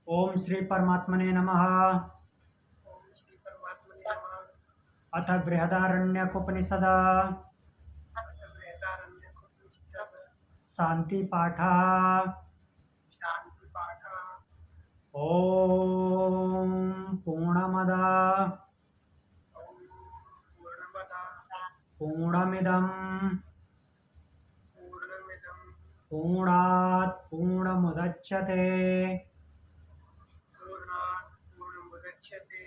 ओम श्री परमात्मने नमः। ओम श्री परमात्मने नमः। अथ बृहदारण्यकोपनिषद अथ बृहदारण्यकोपनिषत् शांति पाठः। शांति पाठः। ओम पूर्णमद ओम पूर्णमदः पूर्णमिदं पूर्णमिदं पूर्णात् पूर्णमुदच्यते पूर्णात् पूर्णमुदच्यते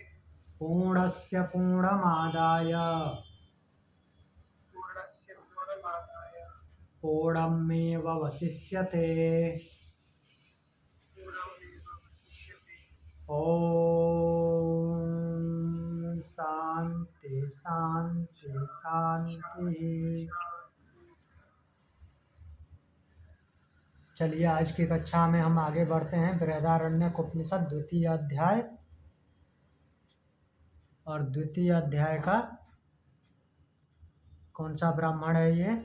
पूर्णस्य पूर्णमादाय पूर्णस्य पूर्णमादाय पूर्णमेवावशिष्यते। पूर्णमेवावशिष्यते। ओम शांति शांति शांति। चलिए आज की कक्षा में हम आगे बढ़ते हैं। बृहदारण्यक उपनिषद द्वितीय अध्याय, और द्वितीय अध्याय का कौन सा ब्राह्मण है ये?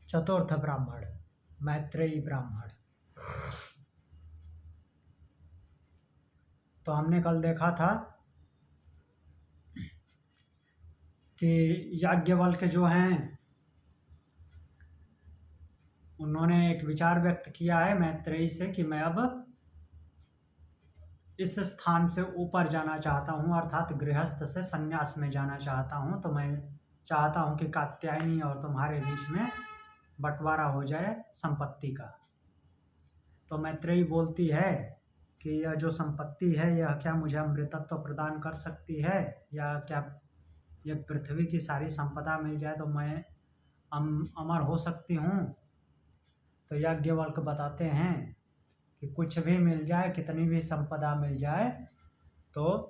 चतुर्थ ब्राह्मण, मैत्रेयी ब्राह्मण। तो हमने कल देखा था कि याज्ञवल्क्य जो हैं उन्होंने एक विचार व्यक्त किया है मैत्रेयी से कि मैं अब इस स्थान से ऊपर जाना चाहता हूँ, अर्थात गृहस्थ से संन्यास में जाना चाहता हूँ। तो मैं चाहता हूँ कि कात्यायनी और तुम्हारे बीच में बंटवारा हो जाए संपत्ति का। तो मैत्रेयी बोलती है कि यह जो संपत्ति है यह क्या मुझे अमृतत्व प्रदान कर सकती है, या क्या यह पृथ्वी की सारी संपदा मिल जाए तो मैं अमर हो सकती हूँ। तो याज्ञवल्क्य बताते हैं कि कुछ भी मिल जाए, कितनी भी संपदा मिल जाए, तो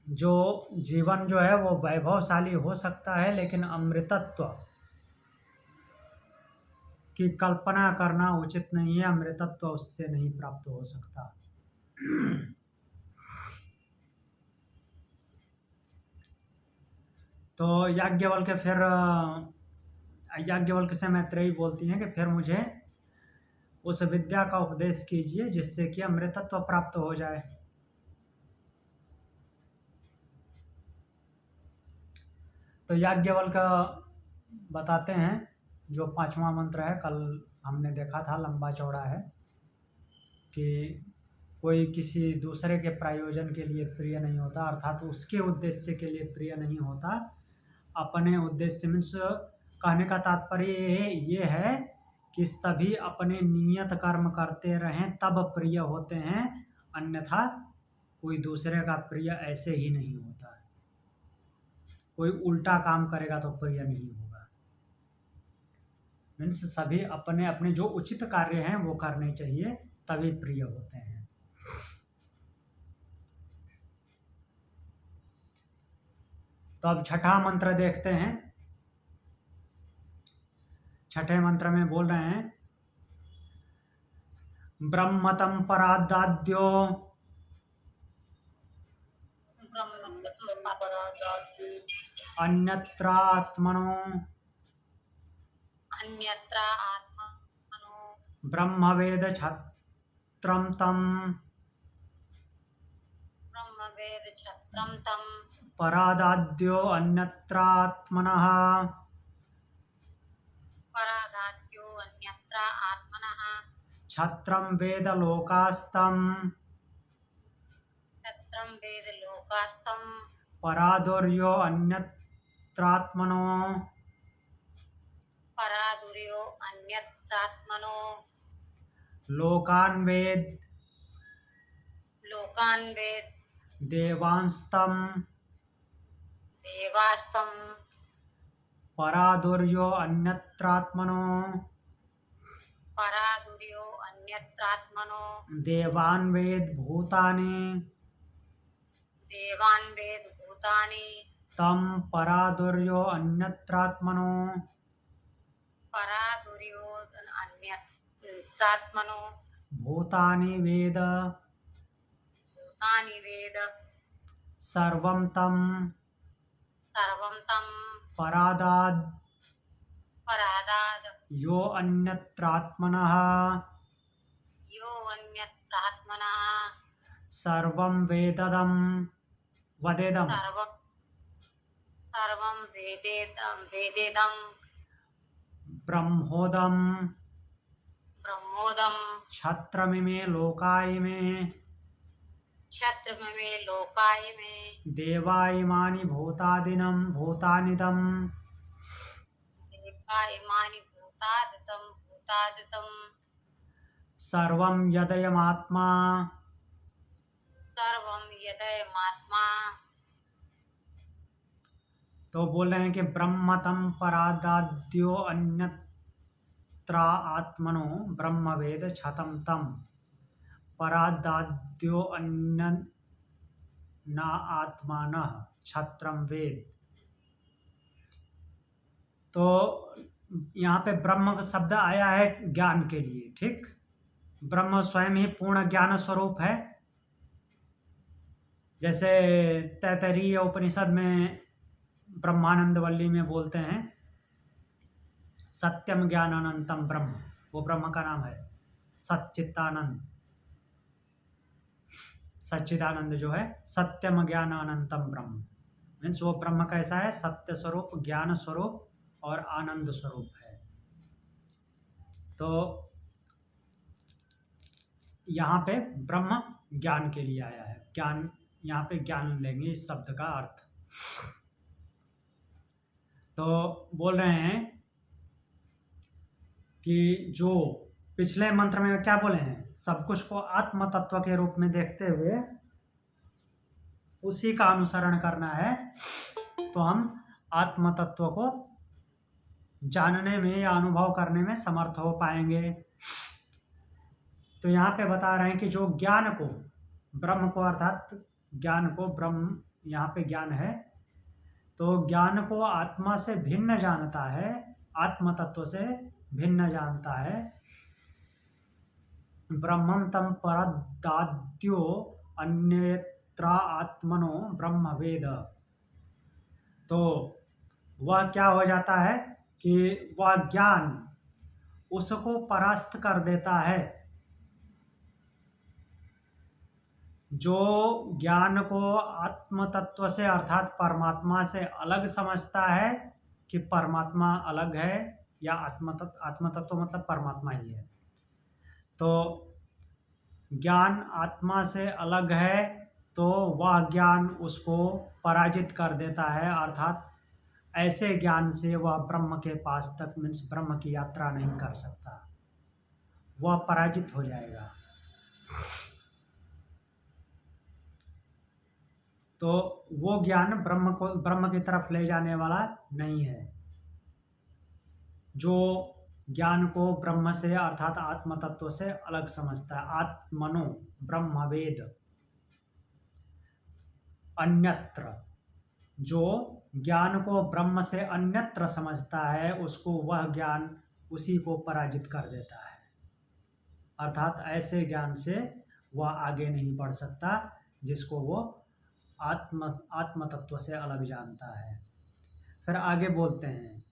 जो जीवन जो है वो वैभवशाली हो सकता है, लेकिन अमृतत्व की कल्पना करना उचित नहीं है। अमृतत्व उससे नहीं प्राप्त हो सकता। तो याज्ञवल्क्य से मैत्रेयी बोलती हैं कि फिर मुझे उस विद्या का उपदेश कीजिए जिससे कि अमृतत्व प्राप्त हो जाए। तो याज्ञवल्क्य बताते हैं, जो 5वां मंत्र है, कल हमने देखा था, लंबा चौड़ा है, कि कोई किसी दूसरे के प्रयोजन के लिए प्रिय नहीं होता, अर्थात उसके उद्देश्य के लिए प्रिय नहीं होता, अपने उद्देश्य मीन्स कहने का तात्पर्य ये है कि सभी अपने नियत कर्म करते रहें तब प्रिय होते हैं, अन्यथा कोई दूसरे का प्रिय ऐसे ही नहीं होता है। कोई उल्टा काम करेगा तो प्रिय नहीं होगा। मीन्स सभी अपने अपने जो उचित कार्य हैं वो करने चाहिए, तभी प्रिय होते हैं। तो अब छठा मंत्र देखते हैं। छठे मंत्र में बोल रहे हैं, ब्रह्मतं परादाद्यो परादाद्य अन्यत्रात्मनो ब्रह्मवेद छत्रं तं परादाद्यो अन्यत्रात्मनः छत्रं वेद लोकास्तं परादुर्यो अन्यत्रात्मनो लोकान् वेद देवांस्तं परादुर्यो अन्यत्रात्मनो देवान् वेद भूतानि तं परादुर्यो अन्यत्रात्मनो भूतानि वेद सर्वं तं परादाद् परादाद यो अन्यत्रात्मनः यो अन्यत्रात्मनः सर्वं वेददं वदेदं सर्वं सर्वं वेदेदं ब्रह्मोदं ब्रह्मोदं क्षत्रमिमे लोकाइमे क्षत्रमिमे लोकाइमे देवाइमानि भूतानिदं देवाइमानि भूतादितं सर्वं यदयमात्मा सर्वं यदयमात्मा। तो बोल रहे हैं कि ब्रह्मतम परादाद्यो अन्यत्रा आत्मनो ब्रह्मवेद क्षतं तम परादाद्यो अन्य न आत्मानः क्षत्रम वेद। तो यहाँ पे ब्रह्म का शब्द आया है ज्ञान के लिए, ठीक। ब्रह्म स्वयं ही पूर्ण ज्ञान स्वरूप है। जैसे तैत्तरीय उपनिषद में ब्रह्मानंद वल्ली में बोलते हैं सत्यम ज्ञान अनंतम ब्रह्म, वो ब्रह्म का नाम है। सच्चिदानंद जो है सत्यम ज्ञान अनंतम ब्रह्म, मीन्स वो ब्रह्म कैसा है? सत्य स्वरूप, ज्ञान स्वरूप और आनंद स्वरूप है। तो यहाँ पे ब्रह्म ज्ञान के लिए आया है। ज्ञान, यहाँ पे ज्ञान लेंगे इस शब्द का अर्थ। तो बोल रहे हैं कि जो पिछले मंत्र में क्या बोले हैं, सब कुछ को आत्म तत्व के रूप में देखते हुए उसी का अनुसरण करना है, तो हम आत्म तत्व को जानने में या अनुभव करने में समर्थ हो पाएंगे। तो यहाँ पे बता रहे हैं कि जो ज्ञान को, ब्रह्म को, अर्थात ज्ञान को, ब्रह्म यहाँ पे ज्ञान है, तो ज्ञान को आत्मा से भिन्न जानता है, आत्म तत्व से भिन्न जानता है। ब्रह्मं तम परदाद्यो अन्यत्रा आत्मनो ब्रह्मवेद। तो वह क्या हो जाता है कि वह ज्ञान उसको परास्त कर देता है। जो ज्ञान को आत्म तत्व से अर्थात परमात्मा से अलग समझता है कि परमात्मा अलग है, या आत्म तत्व मतलब परमात्मा ही है, तो ज्ञान आत्मा से अलग है, तो वह ज्ञान उसको पराजित कर देता है। अर्थात ऐसे ज्ञान से वह ब्रह्म के पास तक, मीन्स ब्रह्म की यात्रा नहीं कर सकता, वह पराजित हो जाएगा। तो वो ज्ञान ब्रह्म की तरफ ले जाने वाला नहीं है। जो ज्ञान को ब्रह्म से अर्थात आत्म तत्व से अलग समझता है, आत्मनो ब्रह्मवेद अन्यत्र, जो ज्ञान को ब्रह्म से अन्यत्र समझता है, उसको वह ज्ञान उसी को पराजित कर देता है। अर्थात ऐसे ज्ञान से वह आगे नहीं बढ़ सकता जिसको वो आत्म तत्व से अलग जानता है। फिर आगे बोलते हैं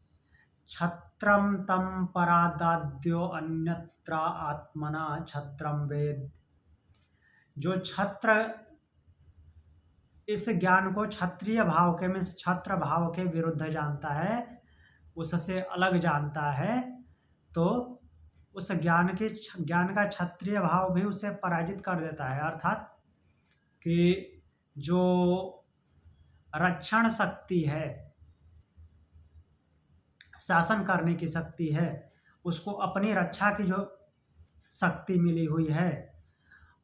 क्षत्रम तम परादाद्यो अन्यत्र आत्मना क्षत्रम वेद। जो छत्र इस ज्ञान को क्षत्रिय भाव के, में छत्र भाव के विरुद्ध जानता है, उससे अलग जानता है, तो उस ज्ञान का क्षत्रिय भाव भी उसे पराजित कर देता है। अर्थात कि जो रक्षण शक्ति है, शासन करने की शक्ति है, उसको अपनी रक्षा की जो शक्ति मिली हुई है,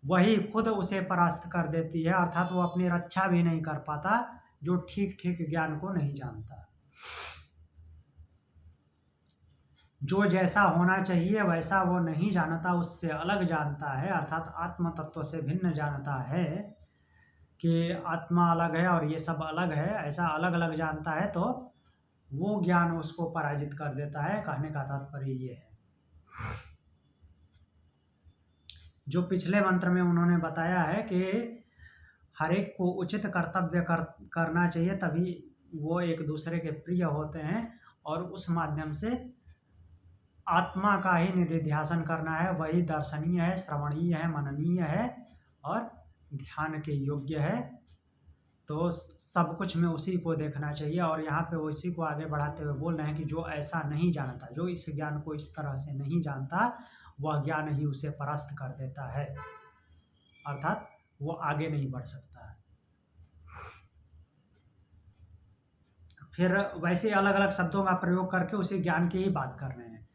वही खुद उसे परास्त कर देती है। अर्थात वो अपनी रक्षा भी नहीं कर पाता, जो ठीक ज्ञान को नहीं जानता। जो जैसा होना चाहिए वैसा वो नहीं जानता, उससे अलग जानता है, अर्थात आत्म तत्व से भिन्न जानता है कि आत्मा अलग है और ये सब अलग है, ऐसा अलग अलग जानता है, तो वो ज्ञान उसको पराजित कर देता है। कहने का तात्पर्य ये है। जो पिछले मंत्र में उन्होंने बताया है कि हर एक को उचित कर्तव्य करना चाहिए, तभी वो एक दूसरे के प्रिय होते हैं और उस माध्यम से आत्मा का ही निधिध्यासन करना है, वही दर्शनीय है, श्रवणीय है, मननीय है और ध्यान के योग्य है। तो सब कुछ में उसी को देखना चाहिए। और यहाँ पे उसी को आगे बढ़ाते हुए बोल रहे हैं कि जो ऐसा नहीं जानता, जो इस ज्ञान को इस तरह से नहीं जानता, वह ज्ञान ही उसे परास्त कर देता है, अर्थात वो आगे नहीं बढ़ सकता है। फिर वैसे अलग अलग शब्दों का प्रयोग करके उसी ज्ञान की ही बात कर रहे हैं।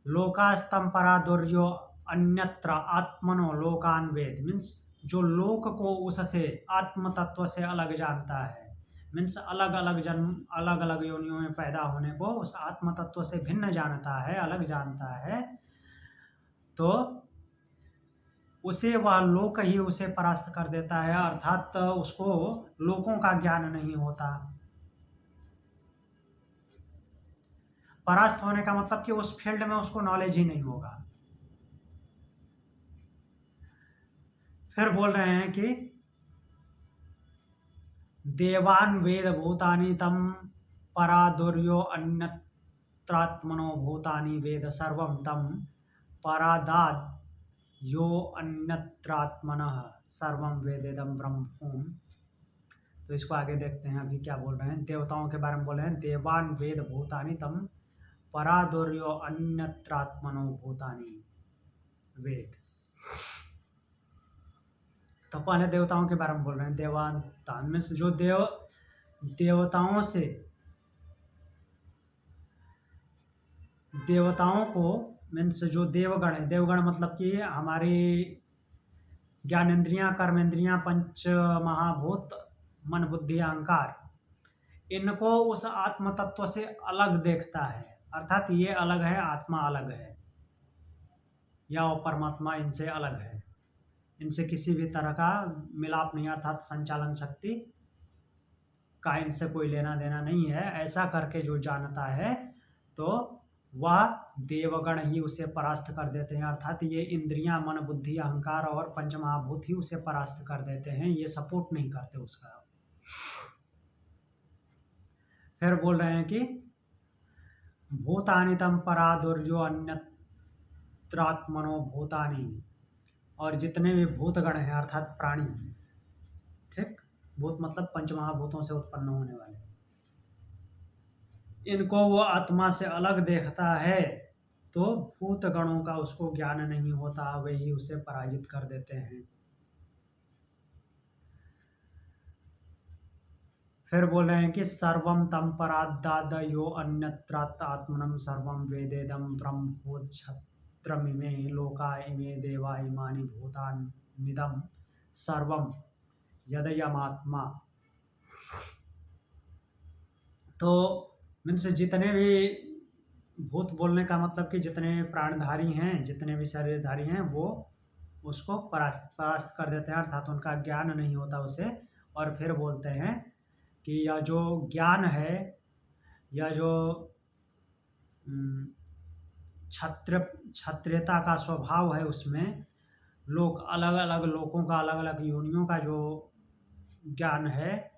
लोकास्तम परा दुर्यो अन्यत्र आत्मनो लोकान वेद, मीन्स जो लोक को उससे आत्म तत्व से अलग जानता है, मीन्स अलग अलग जन्म, अलग अलग योनियों में पैदा होने को उस आत्म तत्व से भिन्न जानता है, अलग जानता है, तो उसे वह लोक ही उसे परास्त कर देता है, अर्थात उसको लोकों का ज्ञान नहीं होता। परास्त होने का मतलब कि उस फील्ड में उसको नॉलेज ही नहीं होगा। फिर बोल रहे हैं कि देवान वेद भूतानि तम परादुर्यो अन्यत्रात्मनो भूतानि वेद सर्वम तम परादाद यो अन्यत्रात्मनः सर्वम वेदेदम ब्रह्म। तो इसको आगे देखते हैं अभी क्या बोल रहे हैं। देवताओं के बारे में बोल रहे हैं, देवान वेद भूतानि तम परादुर्यो अन्यत्रात्मनो भूतानि वेद। तो पहले देवताओं के बारे में बोल रहे हैं। देवान मीन्स जो देवताओं को मीन्स जो देवगण है, देवगण मतलब कि हमारी ज्ञानेंद्रियां, कर्मेंद्रियां, पंच महाभूत, मन बुद्धि अहंकार, इनको उस आत्म तत्व से अलग देखता है, अर्थात ये अलग है, आत्मा अलग है, या वो परमात्मा इनसे अलग है, इनसे किसी भी तरह का मिलाप नहीं, अर्थात संचालन शक्ति का इनसे कोई लेना देना नहीं है। ऐसा करके जो जानता है तो वह देवगण ही उसे परास्त कर देते हैं, अर्थात ये इंद्रियां, मन बुद्धि अहंकार और पंचमहाभूत ही उसे परास्त कर देते हैं, ये सपोर्ट नहीं करते उसका। फिर बोल रहे हैं कि भूतानि तम परादुर्यो अन्यत्रात्मनो भूतानि, और जितने भी भूतगण हैं अर्थात प्राणी, ठीक, भूत मतलब पंचमहाभूतों से उत्पन्न होने वाले, इनको वो आत्मा से अलग देखता है, तो भूत गणों का उसको ज्ञान नहीं होता, वे ही उसे पराजित कर देते हैं। फिर बोल रहे हैं कि सर्वम तम परादाद यो अन्यत्रात् आत्मनम सर्वम वेदेदम ब्रह्मोच्छत्रमिमे लोका इमे देवा इमानि भूतानिदम सर्वम यदयमात्मा। तो मीन्स जितने भी भूत बोलने का मतलब कि जितने भी प्राणधारी हैं, जितने भी शरीरधारी हैं, वो उसको परास्त कर देते हैं, अर्थात उनका ज्ञान नहीं होता उसे। और फिर बोलते हैं कि यह जो ज्ञान है, यह जो क्षत्रियता का स्वभाव है, उसमें लोग अलग अलग लोगों का, अलग अलग योनियों का जो ज्ञान है,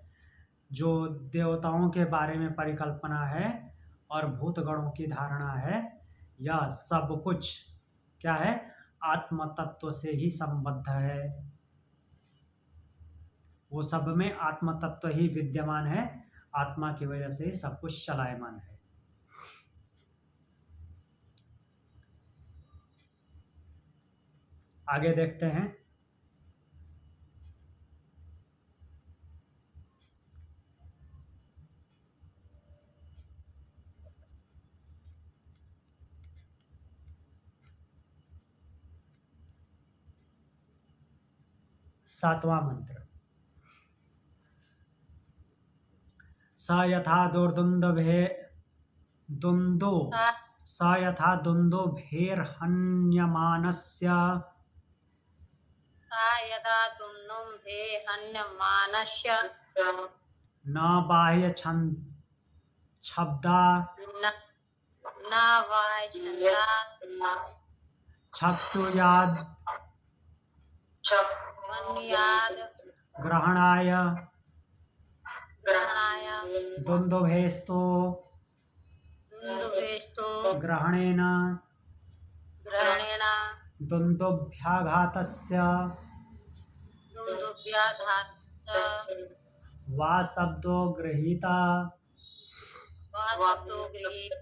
जो देवताओं के बारे में परिकल्पना है और भूतगणों की धारणा है, यह सब कुछ क्या है, आत्म तत्व से ही संबद्ध है। वो सब में आत्म तत्व ही विद्यमान है, आत्मा की वजह से ही सब कुछ चलायमान है। आगे देखते हैं। सातवां मंत्र। स यथा दुन्दुभेर्हन्यमानस्य यदा दुन्दुभे हन्यमानस्य न बाह्य छब्दा न वायछन्दा छक्तुयाद मन्याद ग्रहणाय ग्रहणाय दुन्दुभेस्तु दुन्दुभेस्तु ग्रहणेन ग्रहणेन दुन्दुभ्याघातस्य दुन्दुभ्याघात वा शब्दो गृहीता। वा शब्दो गृहीत।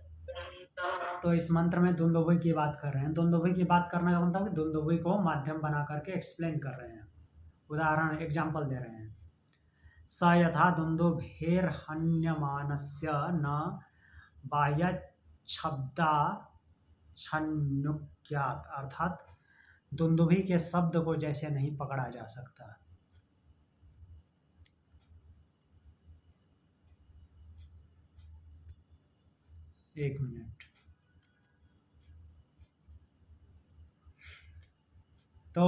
तो इस मंत्र में दुन्दुभि की बात कर रहे हैं। दुन्दुभि की बात करने का मतलब कि दुन्दुभि को माध्यम बना करके एक्सप्लेन कर रहे हैं, उदाहरण एग्जाम्पल दे रहे हैं। स यथा दुन्दुभेर्हन्यमानस्य न बाह्यच्छब्दा छन्नुक्यात्, अर्थात दुन्दुभि के शब्द को जैसे नहीं पकड़ा जा सकता। एक मिनट। तो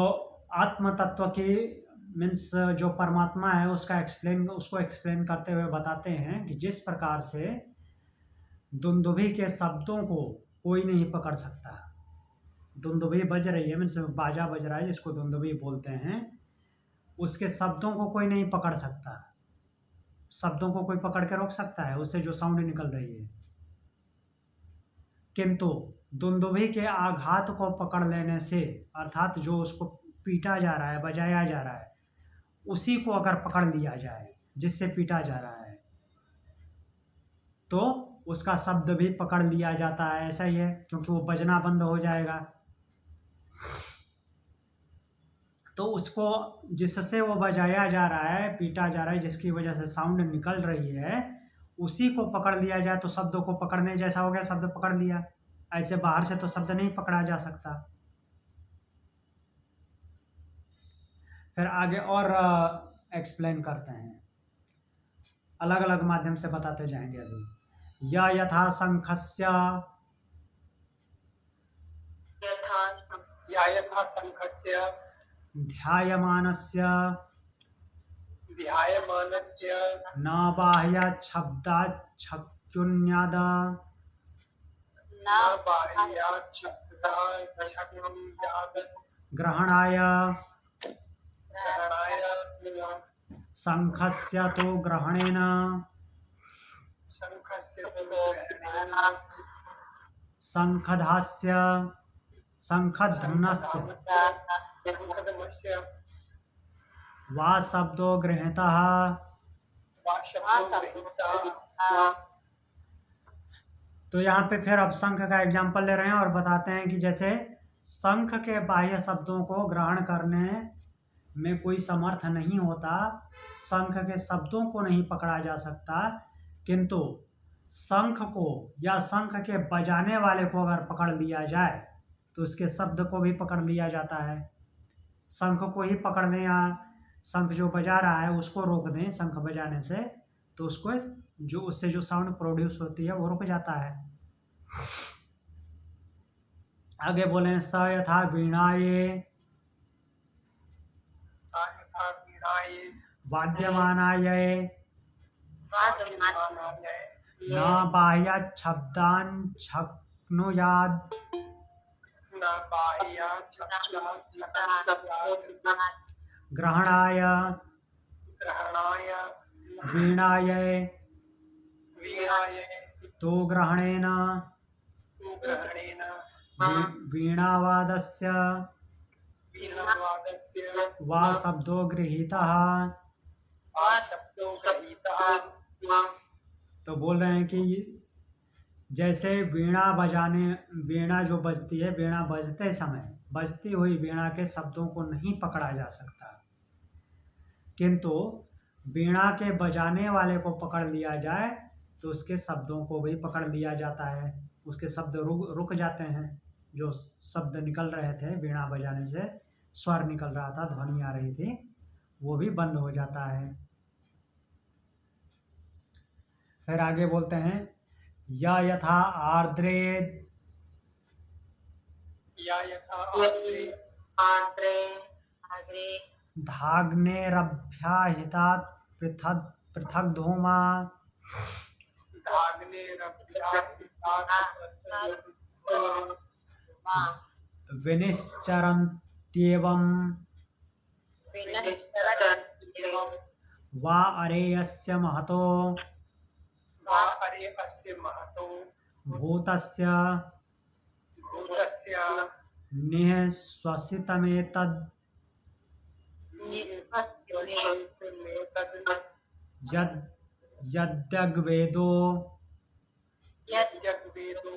आत्म तत्व की मीन्स जो परमात्मा है उसको एक्सप्लेन करते हुए बताते हैं कि जिस प्रकार से दुन्दुभि के शब्दों को कोई नहीं पकड़ सकता। दुन्दुभि बज रही है, मीन्स बाजा बज रहा है जिसको दुन्दुभि बोलते हैं, उसके शब्दों को कोई नहीं पकड़ सकता। शब्दों को कोई पकड़ के रोक सकता है उससे जो साउंड निकल रही है, किंतु दुन्दुभि के आघात को पकड़ लेने से, अर्थात जो उसको पीटा जा रहा है, बजाया जा रहा है, उसी को अगर पकड़ लिया जाए जिससे पीटा जा रहा है, तो उसका शब्द भी पकड़ लिया जाता है। ऐसा ही है, क्योंकि वो बजना बंद हो जाएगा। तो उसको जिससे वो बजाया जा रहा है, पीटा जा रहा है, जिसकी वजह से साउंड निकल रही है, उसी को पकड़ लिया जाए तो शब्दों को पकड़ने जैसा हो गया, शब्द पकड़ लिया। ऐसे बाहर से तो शब्द नहीं पकड़ा जा सकता। फिर आगे और एक्सप्लेन करते हैं, अलग अलग माध्यम से बताते जाएंगे। अभी या यथा शंखस्य यथा शंखस्य ध्यायमानस्य न बाह्यच्छब्दाच्छक्युन्याद न ग्रहणाय शंखस्य तो ग्रहणेन शंखधास्य शंखध्वनस्य वा शब्दो गृहीतः। तो यहाँ पे फिर अब शंख का एग्जाम्पल ले रहे हैं और बताते हैं कि जैसे शंख के बाह्य शब्दों को ग्रहण करने में कोई समर्थ नहीं होता, शंख के शब्दों को नहीं पकड़ा जा सकता, किंतु शंख को या शंख के बजाने वाले को अगर पकड़ लिया जाए तो उसके शब्द को भी पकड़ लिया जाता है। शंख को ही पकड़ लें या शंख जो बजा रहा है उसको रोक दें शंख बजाने से, तो उसको जो उससे जो साउंड प्रोड्यूस होती है वो रुक जाता है। आगे बोले स यथा वीणाये वाद्यमानाये न बाह्यच्छब्दान् छक्नुयात् ग्रहणाय वीणाये तो ग्रहणेन वीणावादस्य वा शब्दो गृहीतः। तो बोल रहे हैं कि जैसे वीणा जो बजती है, वीणा बजते समय बजती हुई वीणा के शब्दों को नहीं पकड़ा जा सकता, किंतु वीणा के बजाने वाले को पकड़ लिया जाए तो उसके शब्दों को भी पकड़ लिया जाता है। उसके शब्द रुक जाते हैं, जो शब्द निकल रहे थे वीणा बजाने से, स्वर निकल रहा था, ध्वनि आ रही थी, वो भी बंद हो जाता है। फिर आगे बोलते हैं या यथा आर्द्रे धाग्नेरभ्याहितात् पृथक् धूमा विनिश्चरन्त्येवं वा अरे अस्य महतो भूतस्य भूतस्य निःश्वसितमेतद् निःश्वसितमेतद् यद् यद्यग्वेदो यद्वेदो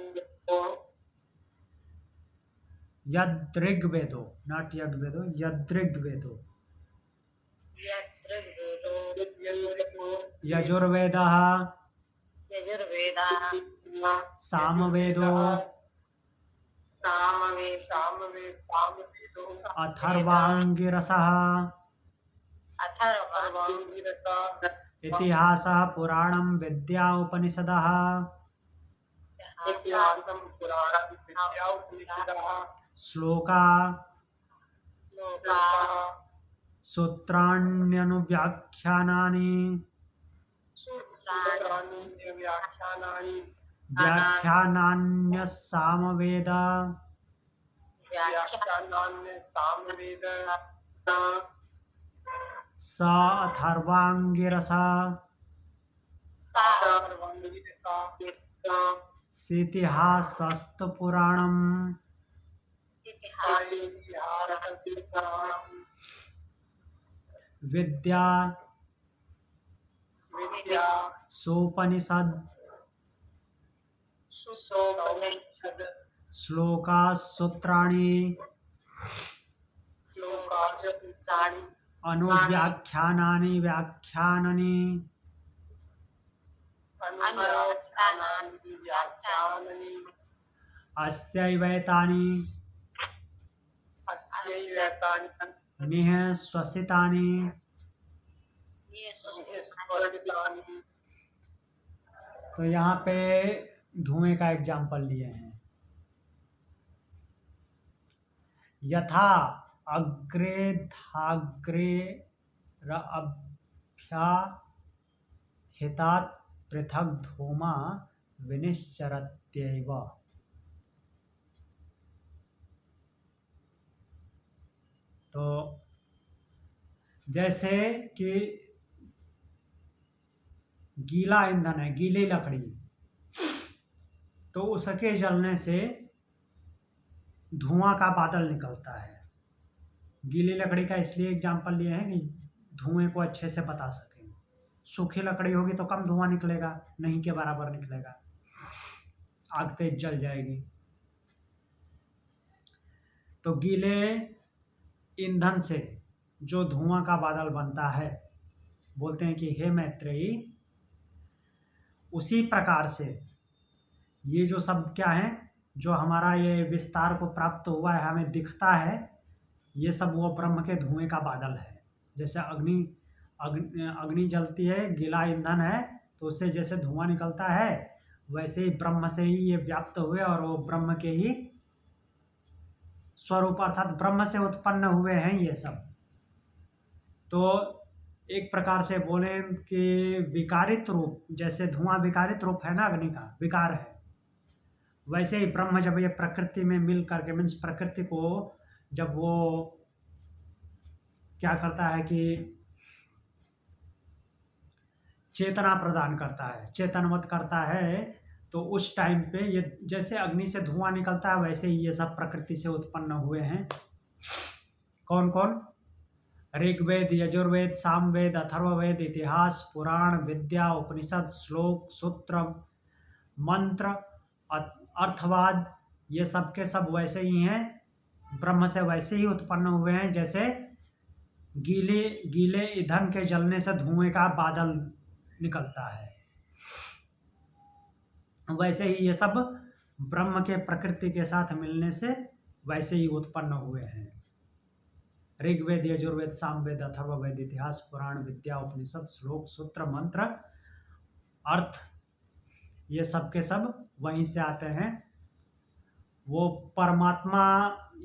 यद्ऋग्वेदो, नॉट यग्वेदो, यद्ऋग्वेदो, यजुर्वेदः यजुर्वेदः सामवेदो सामवेदो अथर्वाङ्गिरसः सर्वाङ्गिरसा इतिहासः पुराणं विद्या उपनिषदः इतिहासं पुराणं विद्या उपनिषदः श्लोका सूत्राण्यनुव्याख्यानानि सूत्राणि व्याख्यानानि व्याख्यानान्यसामवेद व्याख्यानानि सामवेद स अथर्वाङ्गिरसा सर्वाङ्गिरसा सीतिहासस्तु पुराणम् इतिहासस्य पुराणं विद्या विद्या सोपनिषद सोपनिषद श्लोका सूत्राणि श्लोकानि अनुव्याख्यानानि व्याख्यानानि अनुव्याख्यानानि व्याख्यानानि अस्यैवैतानि अस्यैतानि निःश्वसितानि निःश्वसितानि। तो यहाँ पे धुएं का एग्जाम्पल लिए हैं। यथा अग्रे धाग्रे रअभ्या हितात् पृथक धूमा विनिश्चरत्यैव। तो जैसे कि गीला ईंधन है, गीली लकड़ी, तो उसके जलने से धुआं का बादल निकलता है। गीली लकड़ी का इसलिए एग्जाम्पल लिए हैं कि धुएं को अच्छे से बता सकें। सूखी लकड़ी होगी तो कम धुआं निकलेगा, नहीं के बराबर निकलेगा, आग तेज जल जाएगी। तो गीले ईंधन से जो धुआं का बादल बनता है, बोलते हैं कि हे मैत्रेयी, उसी प्रकार से ये जो सब क्या है, जो हमारा ये विस्तार को प्राप्त हुआ है, हमें दिखता है, ये सब वो ब्रह्म के धुएं का बादल है। जैसे अग्नि जलती है, गीला ईंधन है, तो उससे जैसे धुआं निकलता है, वैसे ही ब्रह्म से ही ये व्याप्त हुए और वो ब्रह्म के ही स्वरूप अर्थात ब्रह्म से उत्पन्न हुए हैं ये सब। तो एक प्रकार से बोले कि विकारित रूप, जैसे धुआं विकारित रूप है ना, अग्नि का विकार है, वैसे ही ब्रह्म जब ये प्रकृति में मिल करके, मीन्स प्रकृति को जब वो क्या करता है कि चेतना प्रदान करता है, चेतनवत करता है, तो उस टाइम पे ये जैसे अग्नि से धुआं निकलता है, वैसे ही ये सब प्रकृति से उत्पन्न हुए हैं। कौन कौन? ऋग्वेद, यजुर्वेद, सामवेद, अथर्ववेद, इतिहास, पुराण, विद्या, उपनिषद, श्लोक, सूत्र, मंत्र, अर्थवाद, ये सब के सब वैसे ही हैं, ब्रह्म से वैसे ही उत्पन्न हुए हैं जैसे गीले ईंधन के जलने से धुएं का बादल निकलता है, वैसे ही ये सब ब्रह्म के प्रकृति के साथ मिलने से वैसे ही उत्पन्न हुए हैं। ऋग्वेद, यजुर्वेद, सामवेद, अथर्ववेद, इतिहास, पुराण, विद्या, उपनिषद, श्लोक, सूत्र, मंत्र, अर्थ, ये सब के सब वहीं से आते हैं। वो परमात्मा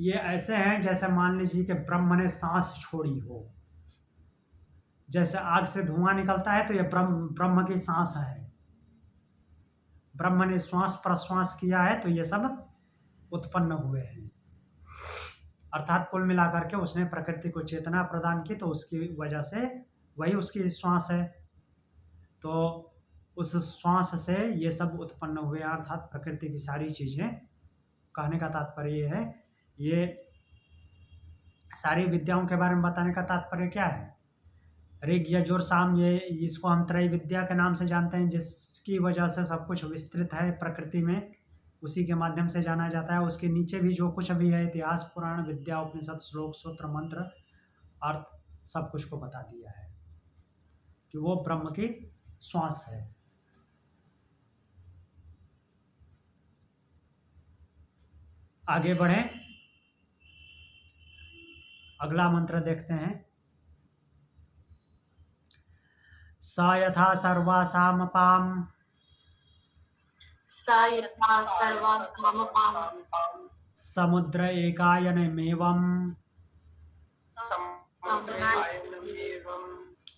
ये ऐसे हैं जैसे मान लीजिए कि ब्रह्म ने सांस छोड़ी हो, जैसे आग से धुआं निकलता है तो ये ब्रह्म की सांस है। ब्रह्म ने श्वास प्रश्वास किया है तो ये सब उत्पन्न हुए हैं। अर्थात कुल मिलाकर के उसने प्रकृति को चेतना प्रदान की, तो उसकी वजह से वही उसकी श्वास है। तो उस श्वास से ये सब उत्पन्न हुए, अर्थात प्रकृति की सारी चीज़ें। कहने का तात्पर्य ये है, ये सारी विद्याओं के बारे में बताने का तात्पर्य क्या है? ऋग यजुर साम, ये जिसको हम त्रय विद्या के नाम से जानते हैं, जिसकी वजह से सब कुछ विस्तृत है प्रकृति में, उसी के माध्यम से जाना जाता है। उसके नीचे भी जो कुछ भी है, इतिहास, पुराण, विद्या, उपनिषद, श्लोक, सूत्र, मंत्र, अर्थ, सब कुछ को बता दिया है कि वो ब्रह्म की श्वास है। आगे बढ़ें, अगला मंत्र देखते हैं। स यथा सर्वासामपाम स यथा सर्वासामपां समुद्र एकायनमेवं समुद्रायनमेवं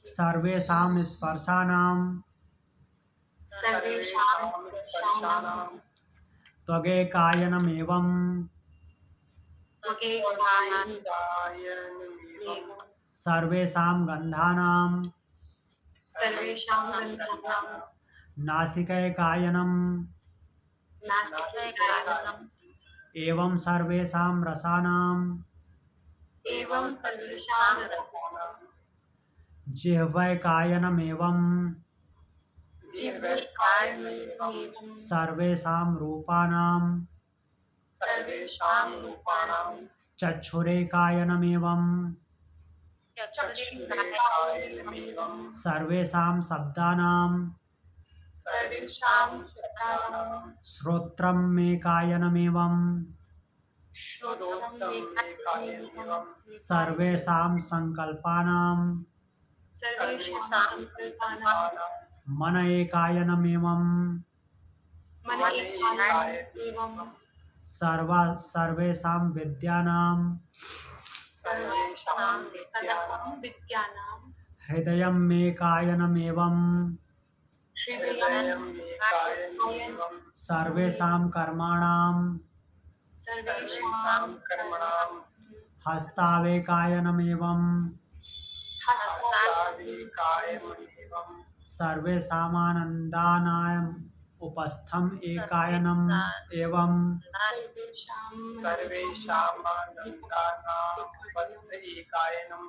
सर्वेषां स्पर्शानां सर्वेषां स्पर्शानां त्वगेकायनमेवं त्वगेकायनमेवं सर्वेषां गन्धानां सर्वेषां गन्धानां नासिकैकायनं नासिकैकायनम् एवं सर्वेषां रसानां एवं सर्वेषां रसानां जिह्वैकायनमेवं जिह्वैकायनमेवं सर्वेषां रूपाणां सर्वेषां रूपाणां चक्षुरेकायनमेवं चक्षुरेकायनमेवं सर्वेषां शब्दानां सर्वेषां शब्दानां श्रोत्रमेकायनमेवं श्रोत्रमेकायनमेवं सर्वेषां संकल्पानां सर्वेषां संकल्पानां मन एकायनमेवं मन एकायनमेवं सर्वेषां विद्यानां सर्वेषां विद्यानां हृदयमेकायनमेवं हृदयमेकायनमेवं सर्वेषां कर्माणां सर्वेषां कर्मणां हस्तावेकायनमेवं हस्तावेकायनमेवं सर्वेषामानन्दानाम् उपस्थम् एकायनम् एवं सर्वेषामानन्दानाम् उपस्थैकायनम्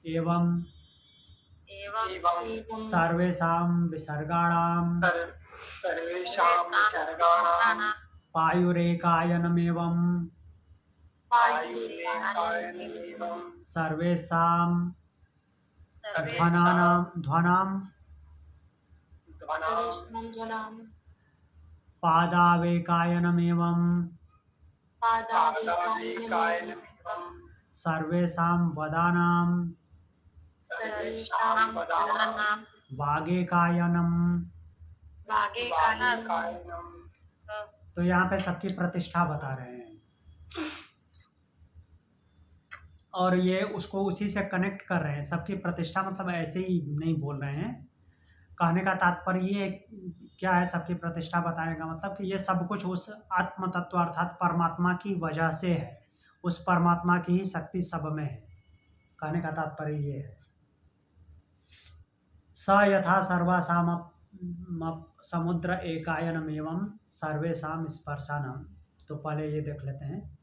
एवं एवं सर्वेषां विसर्गाणां सर्वेषां विसर्गाणां पायुरेकायनमेवं वायुरेकायनमेवं सर्वेषां ध्वनां ध्वनां पादावेकायनमेवं पादावेकायनमेवं सर्वेषां वदानां सर्वेषां वदानां वागेकायनम्। वागेकायनम्। तो यहाँ पे सबकी प्रतिष्ठा बता रहे हैं और ये उसको उसी से कनेक्ट कर रहे हैं। सबकी प्रतिष्ठा मतलब ऐसे ही नहीं बोल रहे हैं। कहने का तात्पर्य ये क्या है, सबकी प्रतिष्ठा बताने का मतलब कि ये सब कुछ उस आत्म तत्व अर्थात परमात्मा की वजह से है, उस परमात्मा की ही शक्ति सब में है। कहने का तात्पर्य ये है। स यथा सर्वासाम समुद्र एकायनमेवं सर्वेषां स्पर्शानां। तो पहले ये देख लेते हैं।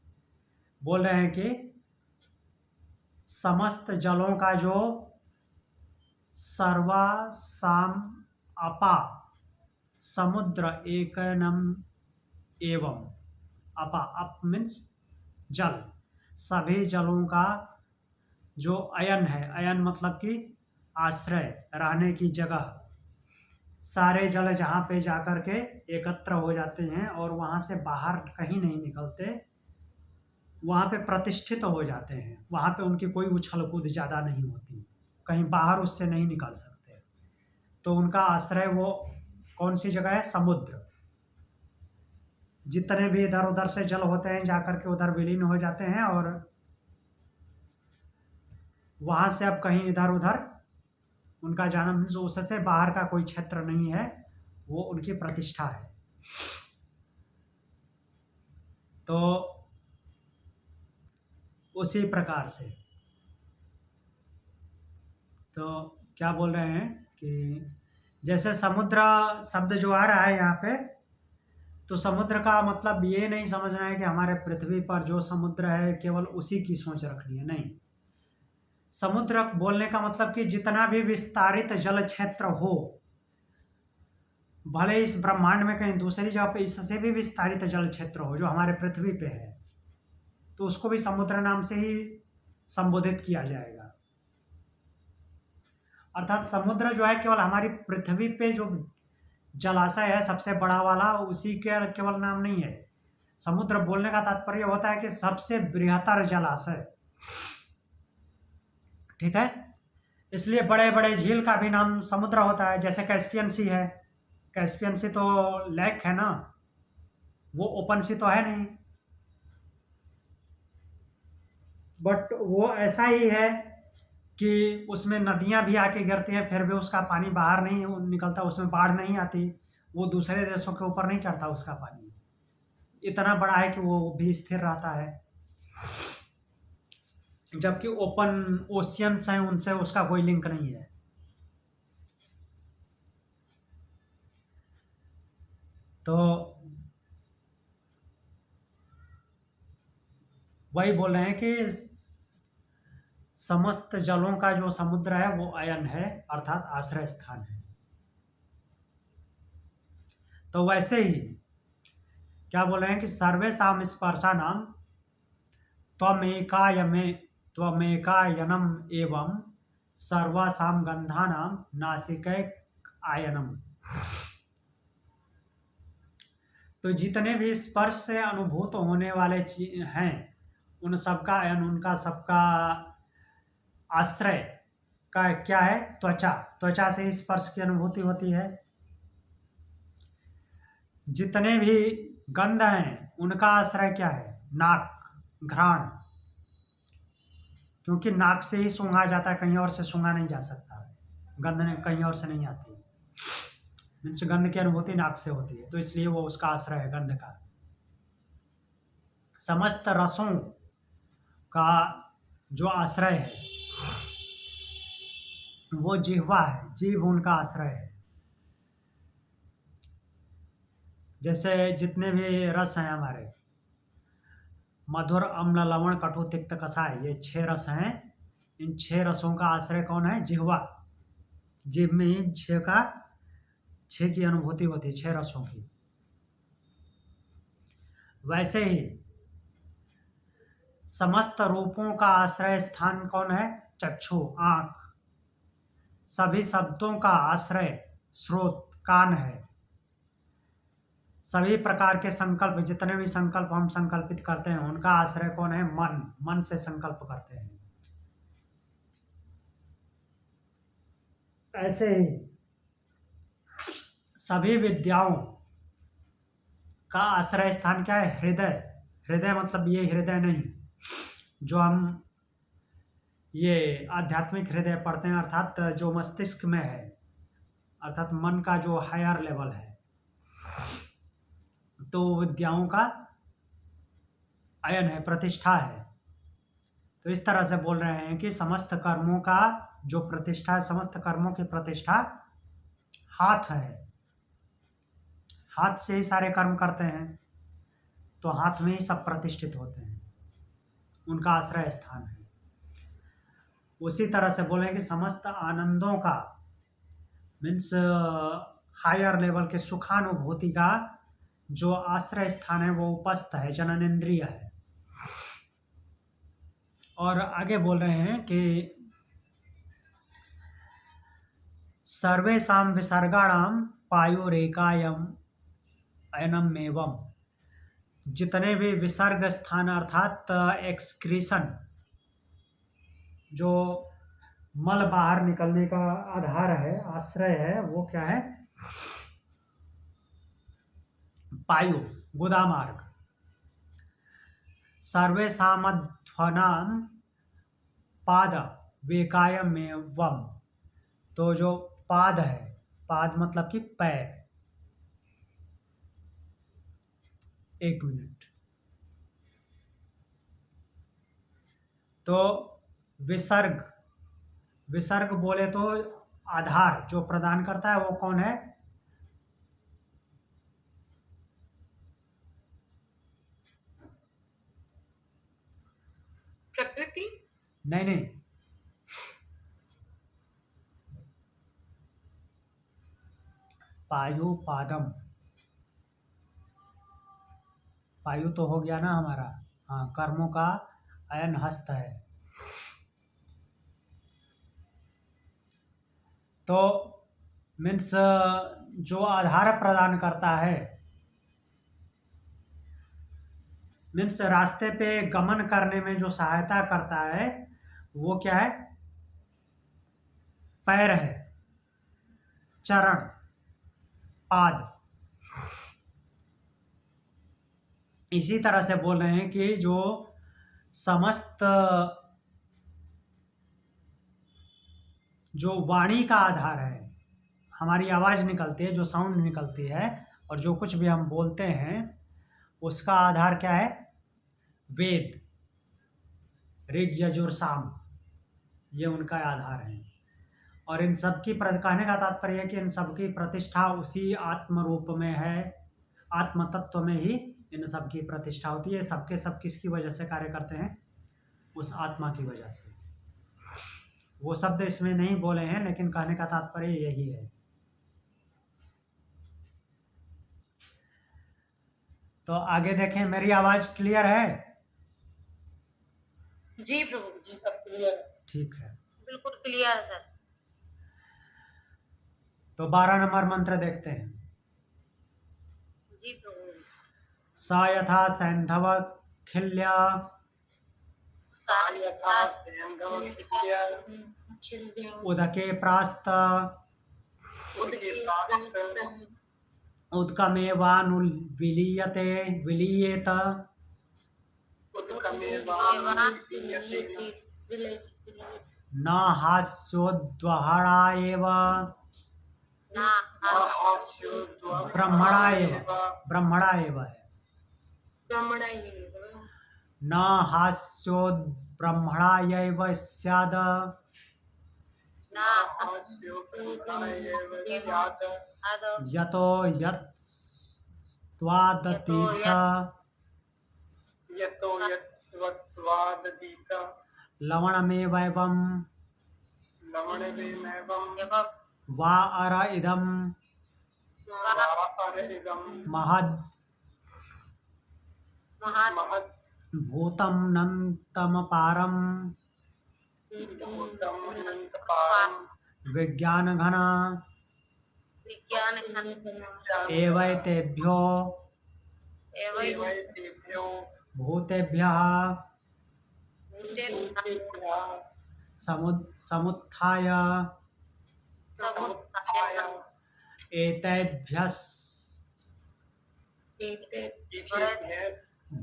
बोल रहे हैं कि समस्त जलों का जो सर्वासाम अपा समुद्र एकनम एवं अपा, अप मीन्स जल, सभी जलों का जो अयन है, अयन मतलब कि आश्रय, रहने की जगह, सारे जल जहाँ पे जाकर के एकत्र हो जाते हैं और वहाँ से बाहर कहीं नहीं निकलते, वहाँ पे प्रतिष्ठित हो जाते हैं। वहाँ पे उनकी कोई उछल कूद ज़्यादा नहीं होती, कहीं बाहर उससे नहीं निकल सकते। तो उनका आश्रय वो कौन सी जगह है? समुद्र। जितने भी इधर उधर से जल होते हैं जाकर के उधर विलीन हो जाते हैं और वहाँ से अब कहीं इधर उधर उनका जाना, उससे बाहर का कोई क्षेत्र नहीं है, वो उनकी प्रतिष्ठा है। तो उसी प्रकार से तो क्या बोल रहे हैं कि जैसे समुद्र शब्द जो आ रहा है यहाँ पे, तो समुद्र का मतलब ये नहीं समझना है कि हमारे पृथ्वी पर जो समुद्र है केवल उसी की सोच रखनी है, नहीं। समुद्र बोलने का मतलब कि जितना भी विस्तारित जल क्षेत्र हो, भले इस ब्रह्मांड में कहीं दूसरी जगह पे इससे भी विस्तारित जल क्षेत्र हो जो हमारे पृथ्वी पे है, तो उसको भी समुद्र नाम से ही संबोधित किया जाएगा। अर्थात समुद्र जो है केवल हमारी पृथ्वी पे जो जलाशय है सबसे बड़ा वाला, उसी के केवल नाम नहीं है। समुद्र बोलने का तात्पर्य होता है कि सबसे बृहत्तर जलाशय, ठीक है। इसलिए बड़े बड़े झील का भी नाम समुद्र होता है। जैसे कैस्पियन सी है, कैस्पियन सी तो लेक है ना, वो ओपन सी तो है नहीं, बट वो ऐसा ही है कि उसमें नदियां भी आके गिरती हैं, फिर भी उसका पानी बाहर नहीं निकलता, उसमें बाढ़ नहीं आती, वो दूसरे देशों के ऊपर नहीं चढ़ता उसका पानी, इतना बड़ा है कि वो भी स्थिर रहता है। जबकि ओपन ओशियंस हैं, उनसे उसका कोई लिंक नहीं है। तो वही बोल रहे हैं कि समस्त जलों का जो समुद्र है वो अयन है, अर्थात आश्रय स्थान है। तो वैसे ही क्या बोल रहे हैं कि सर्वेषां स्पर्शानां त्वमेकायनम एवं सर्वासां गंधानां नासिकैकायनम। तो जितने भी स्पर्श से अनुभूत होने वाले हैं, उन सबका अयन, उनका सबका आश्रय का क्या है? त्वचा। त्वचा से ही स्पर्श की अनुभूति होती है। जितने भी गंध हैं उनका आश्रय क्या है? नाक, घ्राण, क्योंकि नाक से ही सूंघा जाता है, कहीं और से सूंघा नहीं जा सकता, गंध कहीं और से नहीं आती, मीन्स गंध की अनुभूति नाक से होती है, तो इसलिए वो उसका आश्रय है गंध का। समस्त रसों का जो आश्रय है वो जिह्वा है, जीभ उनका आश्रय है। जैसे जितने भी रस हैं हमारे, मधुर, अम्ल, लवण, कटु, तिक्त, कषाय, ये 6 रस हैं। इन 6 रसों का आश्रय कौन है? जिह्वा। जीभ में ही 6 की अनुभूति होती है, 6 रसों की। वैसे ही समस्त रूपों का आश्रय स्थान कौन है? चक्षु, आंख। सभी शब्दों का आश्रय स्रोत कान है। सभी प्रकार के संकल्प, जितने भी संकल्प हम संकल्पित करते हैं, उनका आश्रय कौन है? मन। मन से संकल्प करते हैं। ऐसे ही सभी विद्याओं का आश्रय स्थान क्या है? हृदय। हृदय मतलब ये हृदय नहीं जो हम ये आध्यात्मिक हृदय पढ़ते हैं, अर्थात जो मस्तिष्क में है, अर्थात मन का जो हायर लेवल है, तो विद्याओं का अयन है, प्रतिष्ठा है। तो इस तरह से बोल रहे हैं कि समस्त कर्मों का जो प्रतिष्ठा है, समस्त कर्मों की प्रतिष्ठा हाथ है। हाथ से ही सारे कर्म करते हैं, तो हाथ में ही सब प्रतिष्ठित होते हैं, उनका आश्रय स्थान है। उसी तरह से बोलें कि समस्त आनंदों का, मीन्स हायर लेवल के सुखानुभूति का जो आश्रय स्थान है वो उपस्थ है, जननेन्द्रिय है। और आगे बोल रहे हैं कि सर्वेषां विसर्गाणां पायुरेकायम अयनम एवं। जितने भी विसर्ग स्थान अर्थात एक्सक्रीशन, जो मल बाहर निकलने का आधार है, आश्रय है, वो क्या है? पायु, गुदामार्ग। सर्वेषामध्वनां पाद वेकायमेवं। तो जो पाद है, पाद मतलब कि पैर। एक मिनट। तो विसर्ग, विसर्ग बोले तो आधार जो प्रदान करता है वो कौन है? प्रकृति। नहीं नहीं, पायुपादम। पायु तो हो गया ना हमारा, हाँ, कर्मों का अयन हस्त है। तो मीन्स जो आधार प्रदान करता है, मीन्स रास्ते पे गमन करने में जो सहायता करता है वो क्या है? पैर है, चरण, पाद। इसी तरह से बोल रहे हैं कि जो समस्त जो वाणी का आधार है, हमारी आवाज़ निकलती है, जो साउंड निकलती है और जो कुछ भी हम बोलते हैं, उसका आधार क्या है? वेद, ऋग यजुर साम, ये उनका आधार है। और इन सब की कहने का तात्पर्य है कि इन सब की प्रतिष्ठा उसी आत्म रूप में है, आत्म तत्व में ही इन सब की प्रतिष्ठा होती है। सबके सब किसकी वजह से कार्य करते हैं? उस आत्मा की वजह से। वो शब्द इसमें नहीं बोले हैं, लेकिन कहने का तात्पर्य यही है। तो आगे देखें, मेरी आवाज़ क्लियर है? जी प्रभु। जी सब क्लियर। ठीक है। बिल्कुल क्लियर है सर। तो 12 नंबर मंत्र देखते हैं। जी प्रभु। सा यथा सैंधव खिल्या यथा सेंधव खिल्या उदके प्रास्त उदके प्रास्त उदकमेवानुविलीयते विलीयेत उत्कमेवानुविलीयते न हास्योद्वहणा एव ना हास्योद्वहणा ब्रह्मणा एव, एव ब्रह्मणा एव है, ब्रह्मणायैव न हास्योद्ब्रह्मणा एव स्याद ना हास्योद्वहणा एव स्यात् आदो यतो यत्त्वादतीथ यतो यत्स्वत्वादतीत लवणमेवैवं लवणमेवं एवं वा अर इदं वापरिदं महद् महान महत् भूतं नन्तमपारं भूतं अनन्तपारं विज्ञानघन विज्ञान एवैतेभ्यो एवं एवैतेभ्यो भूतेभ्यः भूतेभ्यः समुत्थाय समुत्थाय एतेभ्यः एतेभ्यः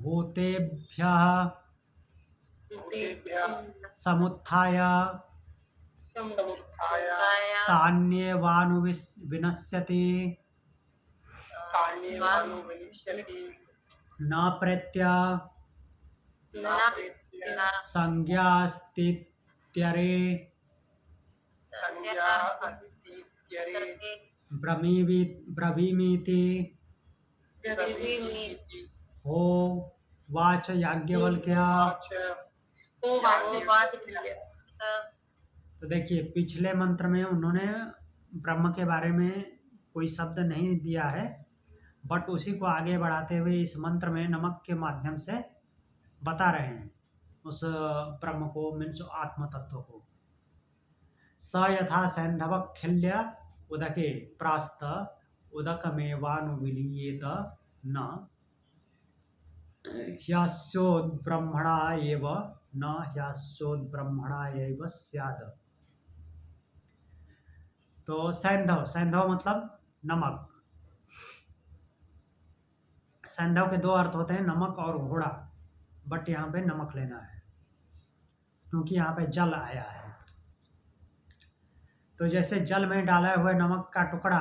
भूतेभ्यः भूतेभ्यः समुत्थाय समुत्थाय तान्येवानुविनश्यति तान्येवानुविनश्यति न प्रेत्य न प्रेत्य संज्ञास्तीत्यरे संज्ञा अस्तीत्यरे ब्रवीमीति ब्रवीमीति हो वाच याज्ञवल्क्य। तो देखिए, पिछले मंत्र में उन्होंने ब्रह्म के बारे में कोई शब्द नहीं दिया है, बट उसी को आगे बढ़ाते हुए इस मंत्र में नमक के माध्यम से बता रहे हैं उस ब्रह्म को, मीन्स आत्म तत्व को। स यथा सैंधव खिल्य उदके प्रास्त उदकमेवानुविलीयेत न ह्यस्योद्ब्रह्मणा एव न ह्यस्योद्ब्रह्मणा एव स्याद। तो सैंधव, सैंधव मतलब नमक। सैंधव के दो अर्थ होते हैं, नमक और घोड़ा, बट यहाँ पे नमक लेना है क्योंकि यहाँ पे जल आया है। तो जैसे जल में डाले हुए नमक का टुकड़ा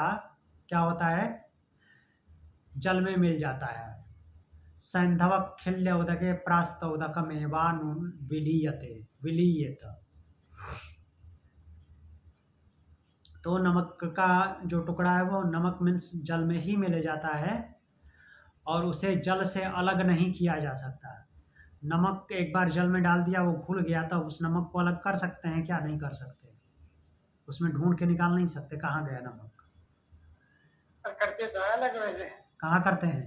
क्या होता है? जल में मिल जाता है। सैंधव खिल्य उदके प्रास्त उदकमेवानुविलीयते विलीयेत। तो नमक का जो टुकड़ा है वो नमक मीन्स जल में ही मिल जाता है और उसे जल से अलग नहीं किया जा सकता। नमक एक बार जल में डाल दिया, वो घुल गया, तो उस नमक को अलग कर सकते हैं क्या? नहीं कर सकते। उसमें ढूंढ के निकाल नहीं सकते कहाँ गया नमक। सर करते तो है अलग वैसे, कहाँ करते हैं?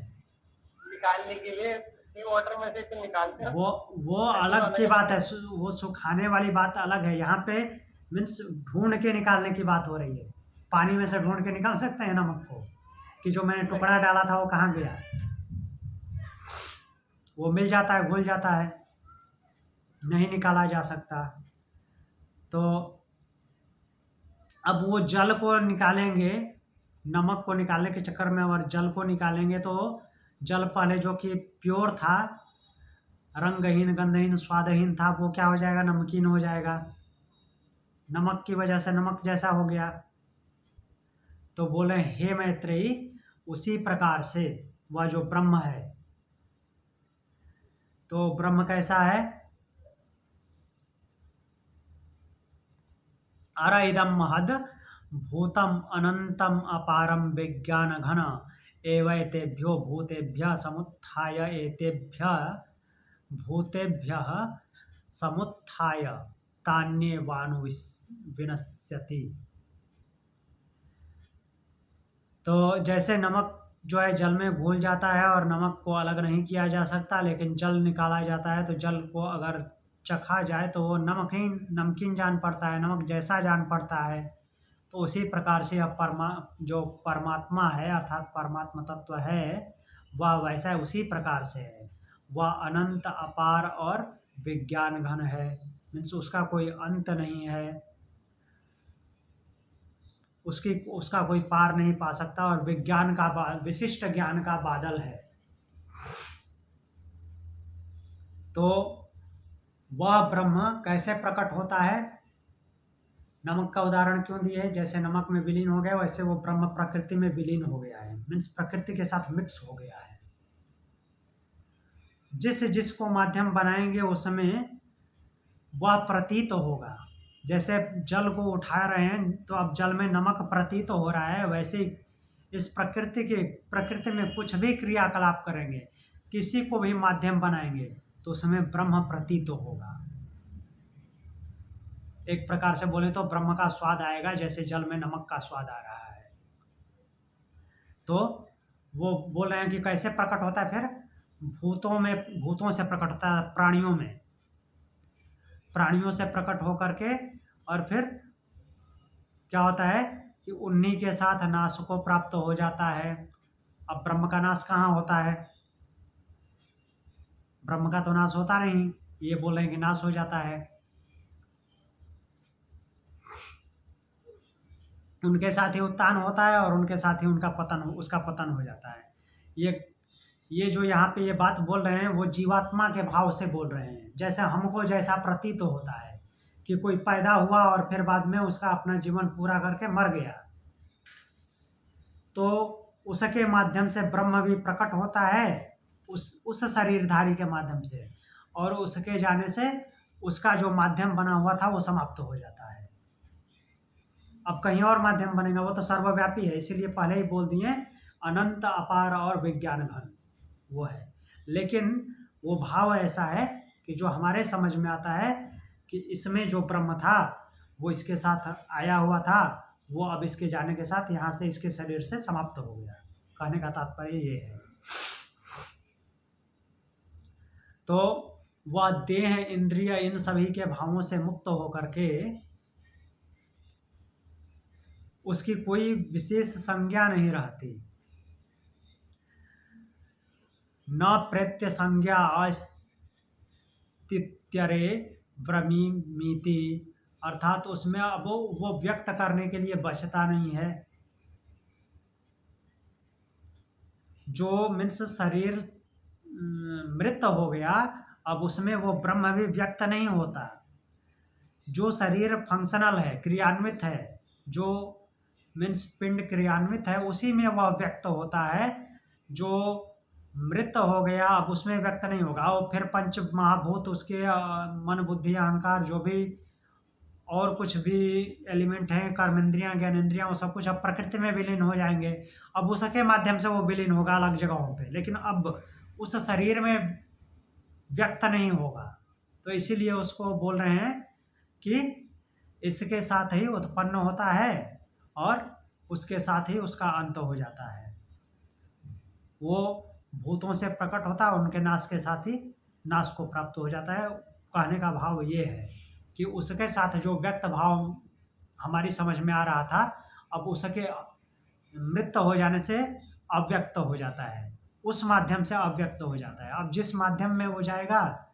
निकालने के लिए सी वाटर में से तो निकालते हैं। वो ऐसे तो अलग अलग की है। बात है, वो सुखाने वाली बात अलग है। यहाँ पे मीन्स ढूंढ के निकालने की बात हो रही है। पानी में से ढूंढ के निकाल सकते हैं नमक को कि जो मैंने टुकड़ा डाला था वो कहाँ गया? वो मिल जाता है, घुल जाता है, नहीं निकाला जा सकता। तो अब वो जल को निकालेंगे, नमक को निकालने के चक्कर में और जल को निकालेंगे तो जल पहले जो कि प्योर था, रंगहीन गंधहीन स्वादहीन था, वो क्या हो जाएगा? नमकीन हो जाएगा। नमक की वजह से नमक जैसा हो गया। तो बोले हे मैत्रेयी, उसी प्रकार से वह जो ब्रह्म है, तो ब्रह्म कैसा है? अर इदं महद भूतम अनंतम अपारम विज्ञान घन एवैतेभ्यो भूतेभ्यः समुत्थाय एतेभ्यः भूतेभ्यः समुत्थाय तान्येवानु विनश्यति। तो जैसे नमक जो है जल में घुल जाता है और नमक को अलग नहीं किया जा सकता, लेकिन जल निकाला जाता है तो जल को अगर चखा जाए तो वो नमकीन जान पड़ता है, नमक जैसा जान पड़ता है। तो उसी प्रकार से अब जो परमात्मा है अर्थात परमात्मा तत्व है वह वैसा है, उसी प्रकार से है। वह अनंत अपार और विज्ञान घन है, मीन्स उसका कोई अंत नहीं है, उसका कोई पार नहीं पा सकता और विज्ञान का विशिष्ट ज्ञान का बादल है। तो वह ब्रह्म कैसे प्रकट होता है? नमक का उदाहरण क्यों दिए है? जैसे नमक में विलीन हो गया वैसे वो ब्रह्म प्रकृति में विलीन हो गया है, मीन्स प्रकृति के साथ मिक्स हो गया है। जिसको माध्यम बनाएंगे उसमें वह प्रतीत होगा। जैसे जल को उठा रहे हैं तो अब जल में नमक प्रतीत हो रहा है, वैसे इस प्रकृति में कुछ भी क्रियाकलाप करेंगे, किसी को भी माध्यम बनाएंगे तो उसमें ब्रह्म प्रतीत होगा। एक प्रकार से बोले तो ब्रह्म का स्वाद आएगा, जैसे जल में नमक का स्वाद आ रहा है। तो वो बोल रहे हैं कि कैसे प्रकट होता है? फिर भूतों से प्रकट होता है, प्राणियों से प्रकट होकर के, और फिर क्या होता है कि उन्हीं के साथ नाश को प्राप्त हो जाता है। अब ब्रह्म का नाश कहाँ होता है? ब्रह्म का तो नाश होता नहीं, ये बोल रहे हैं कि नाश हो जाता है। उनके साथ ही उत्थान होता है और उनके साथ ही उसका पतन हो जाता है। ये जो यहाँ पे ये बात बोल रहे हैं वो जीवात्मा के भाव से बोल रहे हैं। जैसे हमको जैसा प्रतीत होता है कि कोई पैदा हुआ और फिर बाद में उसका अपना जीवन पूरा करके मर गया, तो उसके माध्यम से ब्रह्म भी प्रकट होता है उस शरीरधारी के माध्यम से, और उसके जाने से उसका जो माध्यम बना हुआ था वो समाप्त हो जाता है। अब कहीं और माध्यम बनेगा, वो तो सर्वव्यापी है, इसीलिए पहले ही बोल दिए अनंत अपार और विज्ञान घन वो है। लेकिन वो भाव ऐसा है कि जो हमारे समझ में आता है कि इसमें जो ब्रह्म था वो इसके साथ आया हुआ था, वो अब इसके जाने के साथ यहाँ से इसके शरीर से समाप्त हो गया। कहने का तात्पर्य ये है। तो वह देह इंद्रिय इन सभी के भावों से मुक्त होकर के उसकी कोई विशेष संज्ञा नहीं रहती। न प्रत्य संज्ञा अस्तित्वरे ब्रह्मीति, अर्थात उसमें अब वो व्यक्त करने के लिए बचता नहीं है। जो मीन्स शरीर मृत हो गया, अब उसमें वो ब्रह्म भी व्यक्त नहीं होता। जो शरीर फंक्शनल है, क्रियान्वित है, जो मीन्स पिंड क्रियान्वित है, उसी में वह व्यक्त होता है। जो मृत हो गया अब उसमें व्यक्त नहीं होगा। और फिर पंच महाभूत उसके मन बुद्धि अहंकार जो भी और कुछ भी एलिमेंट हैं, कर्मेंद्रियां, ज्ञानेंद्रियां, वो सब कुछ अब प्रकृति में विलीन हो जाएंगे। अब उसके माध्यम से वो विलीन होगा अलग जगहों पे, लेकिन अब उस शरीर में व्यक्त नहीं होगा। तो इसीलिए उसको बोल रहे हैं कि इसके साथ ही उत्पन्न होता है और उसके साथ ही उसका अंत हो जाता है। वो भूतों से प्रकट होता है, उनके नाश के साथ ही नाश को प्राप्त हो जाता है। कहने का भाव ये है कि उसके साथ जो व्यक्त भाव हमारी समझ में आ रहा था, अब उसके मृत हो जाने से अव्यक्त हो जाता है, उस माध्यम से अव्यक्त हो जाता है। अब जिस माध्यम में वो जाएगा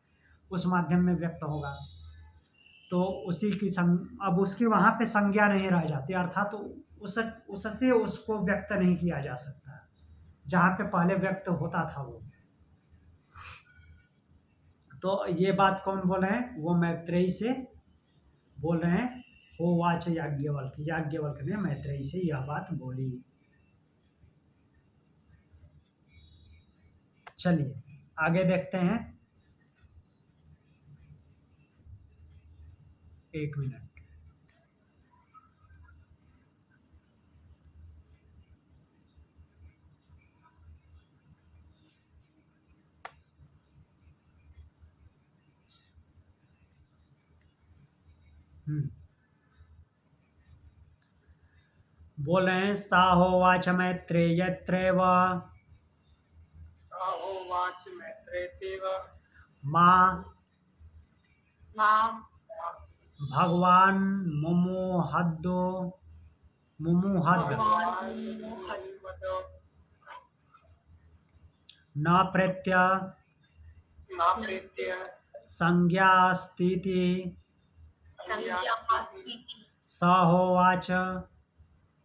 उस माध्यम में व्यक्त होगा। तो उसी की अब उसकी वहाँ पे संज्ञा नहीं रह जाती, अर्थात तो उससे उसको व्यक्त नहीं किया जा सकता जहाँ पे पहले व्यक्त होता था वो। तो ये बात कौन बोल रहे हैं? वो मैत्रेयी से बोल रहे हैं। होवाच याज्ञवल्क, याज्ञवल्क ने मैत्रेयी से यह बात बोली। चलिए आगे देखते हैं। एक मिनट। बोल रहे हैं साहोवाच मैत्रेयत्रेव साहोवाच मैत्रेयेव मां मां भगवान मुमुहद न प्रेत्य नाप्रेत्य संज्ञास्तीति स होवाच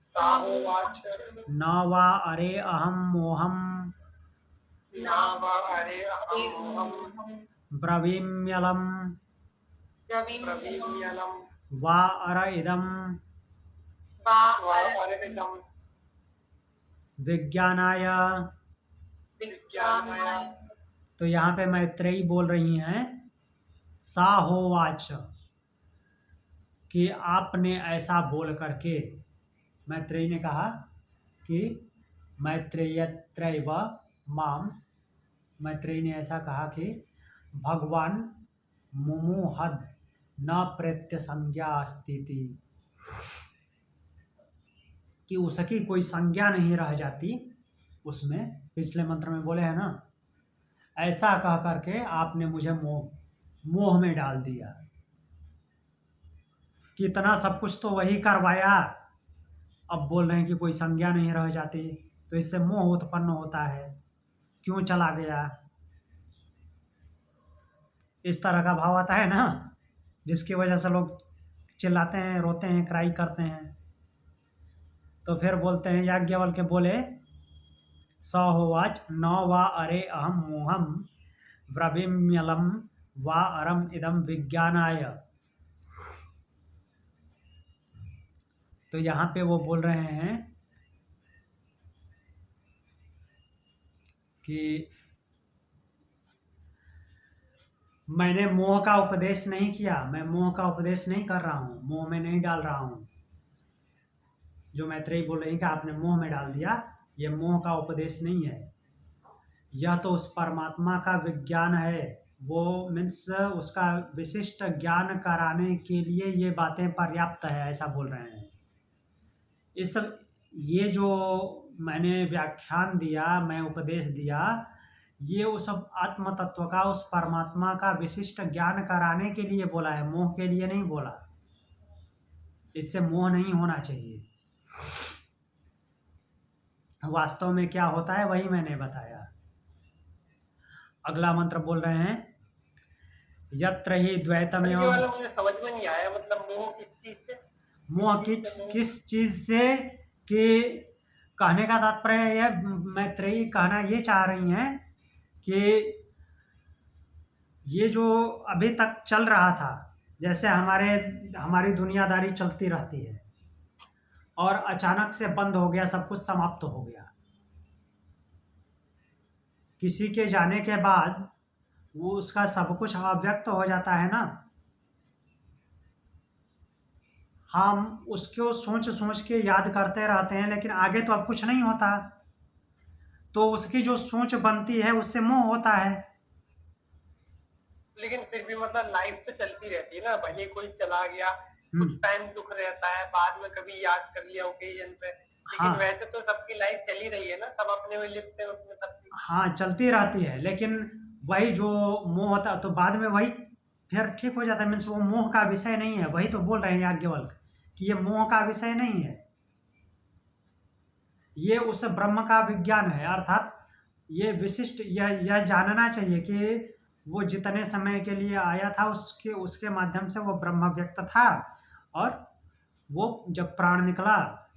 साहोवाच न वा अरे अहम मोहम न वा अरे अहम् ब्रवीम्यलम ब्रवीम्यलं वा अर इदम वा अरविदं विज्ञानाय। विज्ञानाय। तो यहाँ पे मैत्रेयी बोल रही हैं सा होवाच, कि आपने ऐसा बोल करके, मैत्रेयी ने कहा कि मैत्रेयत्रैव माम, मैत्रेयी ने ऐसा कहा कि भगवान मुमुहद न प्रेत्य संज्ञा अस्तिति, कि उसकी कोई संज्ञा नहीं रह जाती उसमें। पिछले मंत्र में बोले हैं ना, ऐसा कह करके आपने मुझे मोह में डाल दिया। कि इतना सब कुछ तो वही करवाया, अब बोल रहे हैं कि कोई संज्ञा नहीं रह जाती, तो इससे मोह उत्पन्न होता है, क्यों चला गया, इस तरह का भाव आता है ना, जिसकी वजह से लोग चिल्लाते हैं, रोते हैं, क्राई करते हैं। तो फिर बोलते हैं, याज्ञवल्क्य बोले स होवाच न वा अरे अहम मोहम ब्रवीम्यलम वा अरम इदम विज्ञानाय। तो यहाँ पे वो बोल रहे हैं कि मैंने मोह का उपदेश नहीं किया, मैं मोह का उपदेश नहीं कर रहा हूँ, मोह में नहीं डाल रहा हूँ। जो मैत्रेयी बोल रही कि आपने मोह में डाल दिया, ये मोह का उपदेश नहीं है, यह तो उस परमात्मा का विज्ञान है। वो मीन्स उसका विशिष्ट ज्ञान कराने के लिए ये बातें पर्याप्त है, ऐसा बोल रहे हैं। इस ये जो मैंने व्याख्यान दिया, मैं उपदेश दिया, ये उस आत्म तत्व का, उस परमात्मा का विशिष्ट ज्ञान कराने के लिए बोला है, मोह के लिए नहीं बोला। इससे मोह नहीं होना चाहिए। वास्तव में क्या होता है वही मैंने बताया। अगला मंत्र बोल रहे हैं, यत्र ही द्वैतम ये वाला मुझे समझ में नहीं आया, मतलब मोह किस चीज से? मोह किस चीज से, कि कहने का तात्पर्य यह, मैत्रेयी कहना ये चाह रही हैं कि ये जो अभी तक चल रहा था, जैसे हमारी दुनियादारी चलती रहती है और अचानक से बंद हो गया, सब कुछ समाप्त हो गया। किसी के जाने के बाद वो उसका सब कुछ अव्यक्त हो जाता है ना। हम उसको सोच सोच के याद करते रहते हैं, लेकिन आगे तो अब कुछ नहीं होता, तो उसकी जो सोच बनती है उससे मोह होता है। लेकिन फिर भी मतलब लाइफ तो चलती रहती है ना, भले कोई चला गया, कुछ हम्म, टाइम दुख रहता है, बाद में कभी याद कर लिया ओकेजन पे, लेकिन हाँ वैसे तो सबकी लाइफ चली रही है ना, सब अपने में लिप्त है उसमें तब भी। हाँ चलती रहती है, लेकिन वही जो मोह होता तो बाद में वही फिर ठीक हो जाता है। मीन्स वो मोह का विषय नहीं है, वही तो बोल रहे हैं याज्ञवल्क कि ये मोह का विषय नहीं है, ये उस ब्रह्म का विज्ञान है। अर्थात ये विशिष्ट यह जानना चाहिए कि वो जितने समय के लिए आया था उसके उसके माध्यम से वो ब्रह्म व्यक्त था, और वो जब प्राण निकला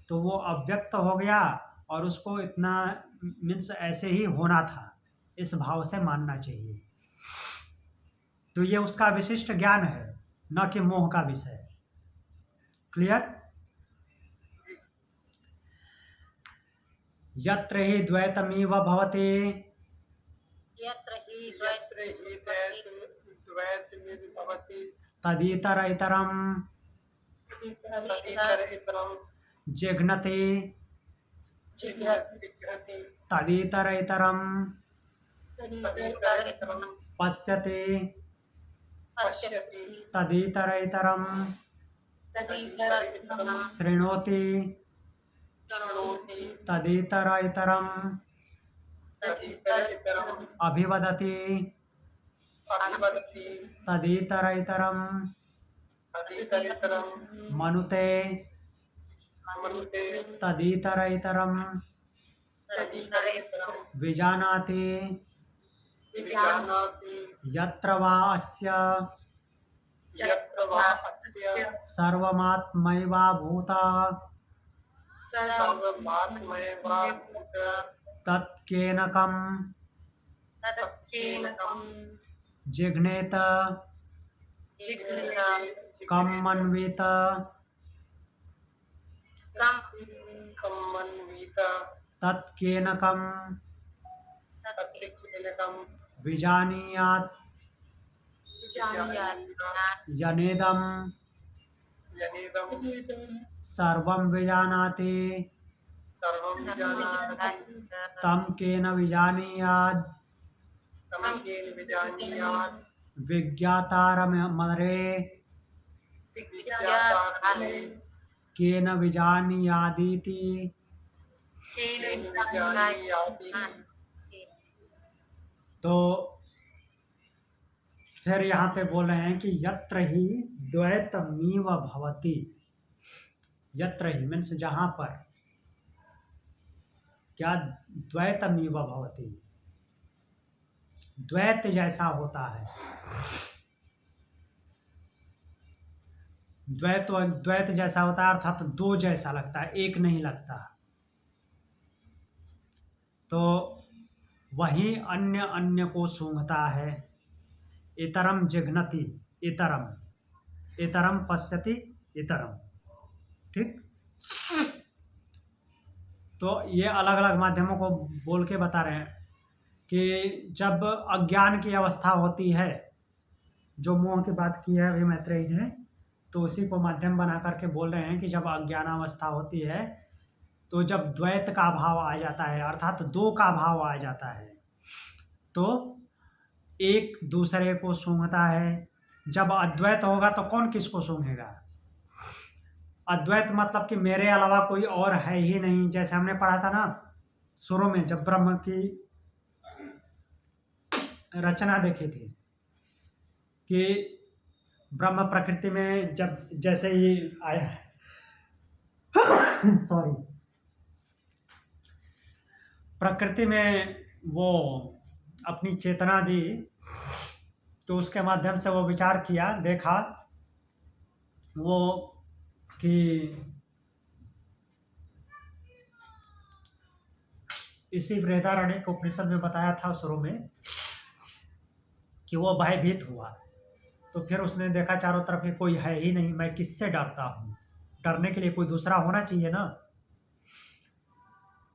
तो वो अव्यक्त हो गया, और उसको इतना मीन्स ऐसे ही होना था, इस भाव से मानना चाहिए। तो ये उसका विशिष्ट ज्ञान है, न कि मोह का विषय। क्लियर? यत्र हि द्वैतमिव भवति यत्र हि यत्र हि द्वैतमिर्भवति तदितरैतरं तदितरेतरं जिघ्नति जिघ्रति तदितरैतरं तदितरेतरं पश्यति पश्यति तदितरैतरं तदितरेतरं शृणोति शृणोति तदितरैतरं तदितरेतरं अभिवदति अभिवदति तदितरैतरं तदितरेतरं मनुते मनुते तदितरैतरं तदितरेतरं विजानाति विजानाति यत्र वा अस्य यत्र वा अस्य सर्वमात्मैवाभूता सर्वमात्मैवाभूत तत्केनकं तत्केनकं जिघ्नेत जिघ्रेत कं मन्वित कम्मन्वित तत्केनकं तत्केनकं विजानीयात् जानीयात् यनेदं यनेदं सर्वं विजानाति सर्वं जानाति तं केन विजानीयात् तं केन विजानीयात् विज्ञातारमरे विज्ञातारणे केन विजानीयादिति। केन विजानीयाति। तो फिर यहाँ पे बोल रहे हैं कि यत्र ही द्वैतमीव भवति, यत्र ही मीन्स जहाँ पर, क्या द्वैतमीव भवति, द्वैत जैसा होता है। द्वैत जैसा होता है अर्थात दो जैसा लगता है, एक नहीं लगता। तो वही अन्य अन्य को सूंघता है। इतरम जिघ्नति इतरम, इतरम पश्यति इतरम। ठीक, तो ये अलग अलग माध्यमों को बोल के बता रहे हैं कि जब अज्ञान की अवस्था होती है, जो मोह की बात की है अभी मैत्रेयी ने, तो उसी को माध्यम बना करके बोल रहे हैं कि जब अज्ञानावस्था होती है तो जब द्वैत का भाव आ जाता है, अर्थात दो का भाव आ जाता है, तो एक दूसरे को सूंघता है। जब अद्वैत होगा तो कौन किसको सूंघेगा? अद्वैत मतलब कि मेरे अलावा कोई और है ही नहीं। जैसे हमने पढ़ा था ना शुरू में, जब ब्रह्म की रचना देखी थी कि ब्रह्म प्रकृति में जब जैसे ही आया सॉरी, प्रकृति में वो अपनी चेतना दी, तो उसके माध्यम से वो विचार किया, देखा वो कि इसी बृहदारण्यक उपनिषद में बताया था शुरू में कि वो भयभीत हुआ। तो फिर उसने देखा चारों तरफ कि कोई है ही नहीं, मैं किससे डरता हूँ, डरने के लिए कोई दूसरा होना चाहिए ना।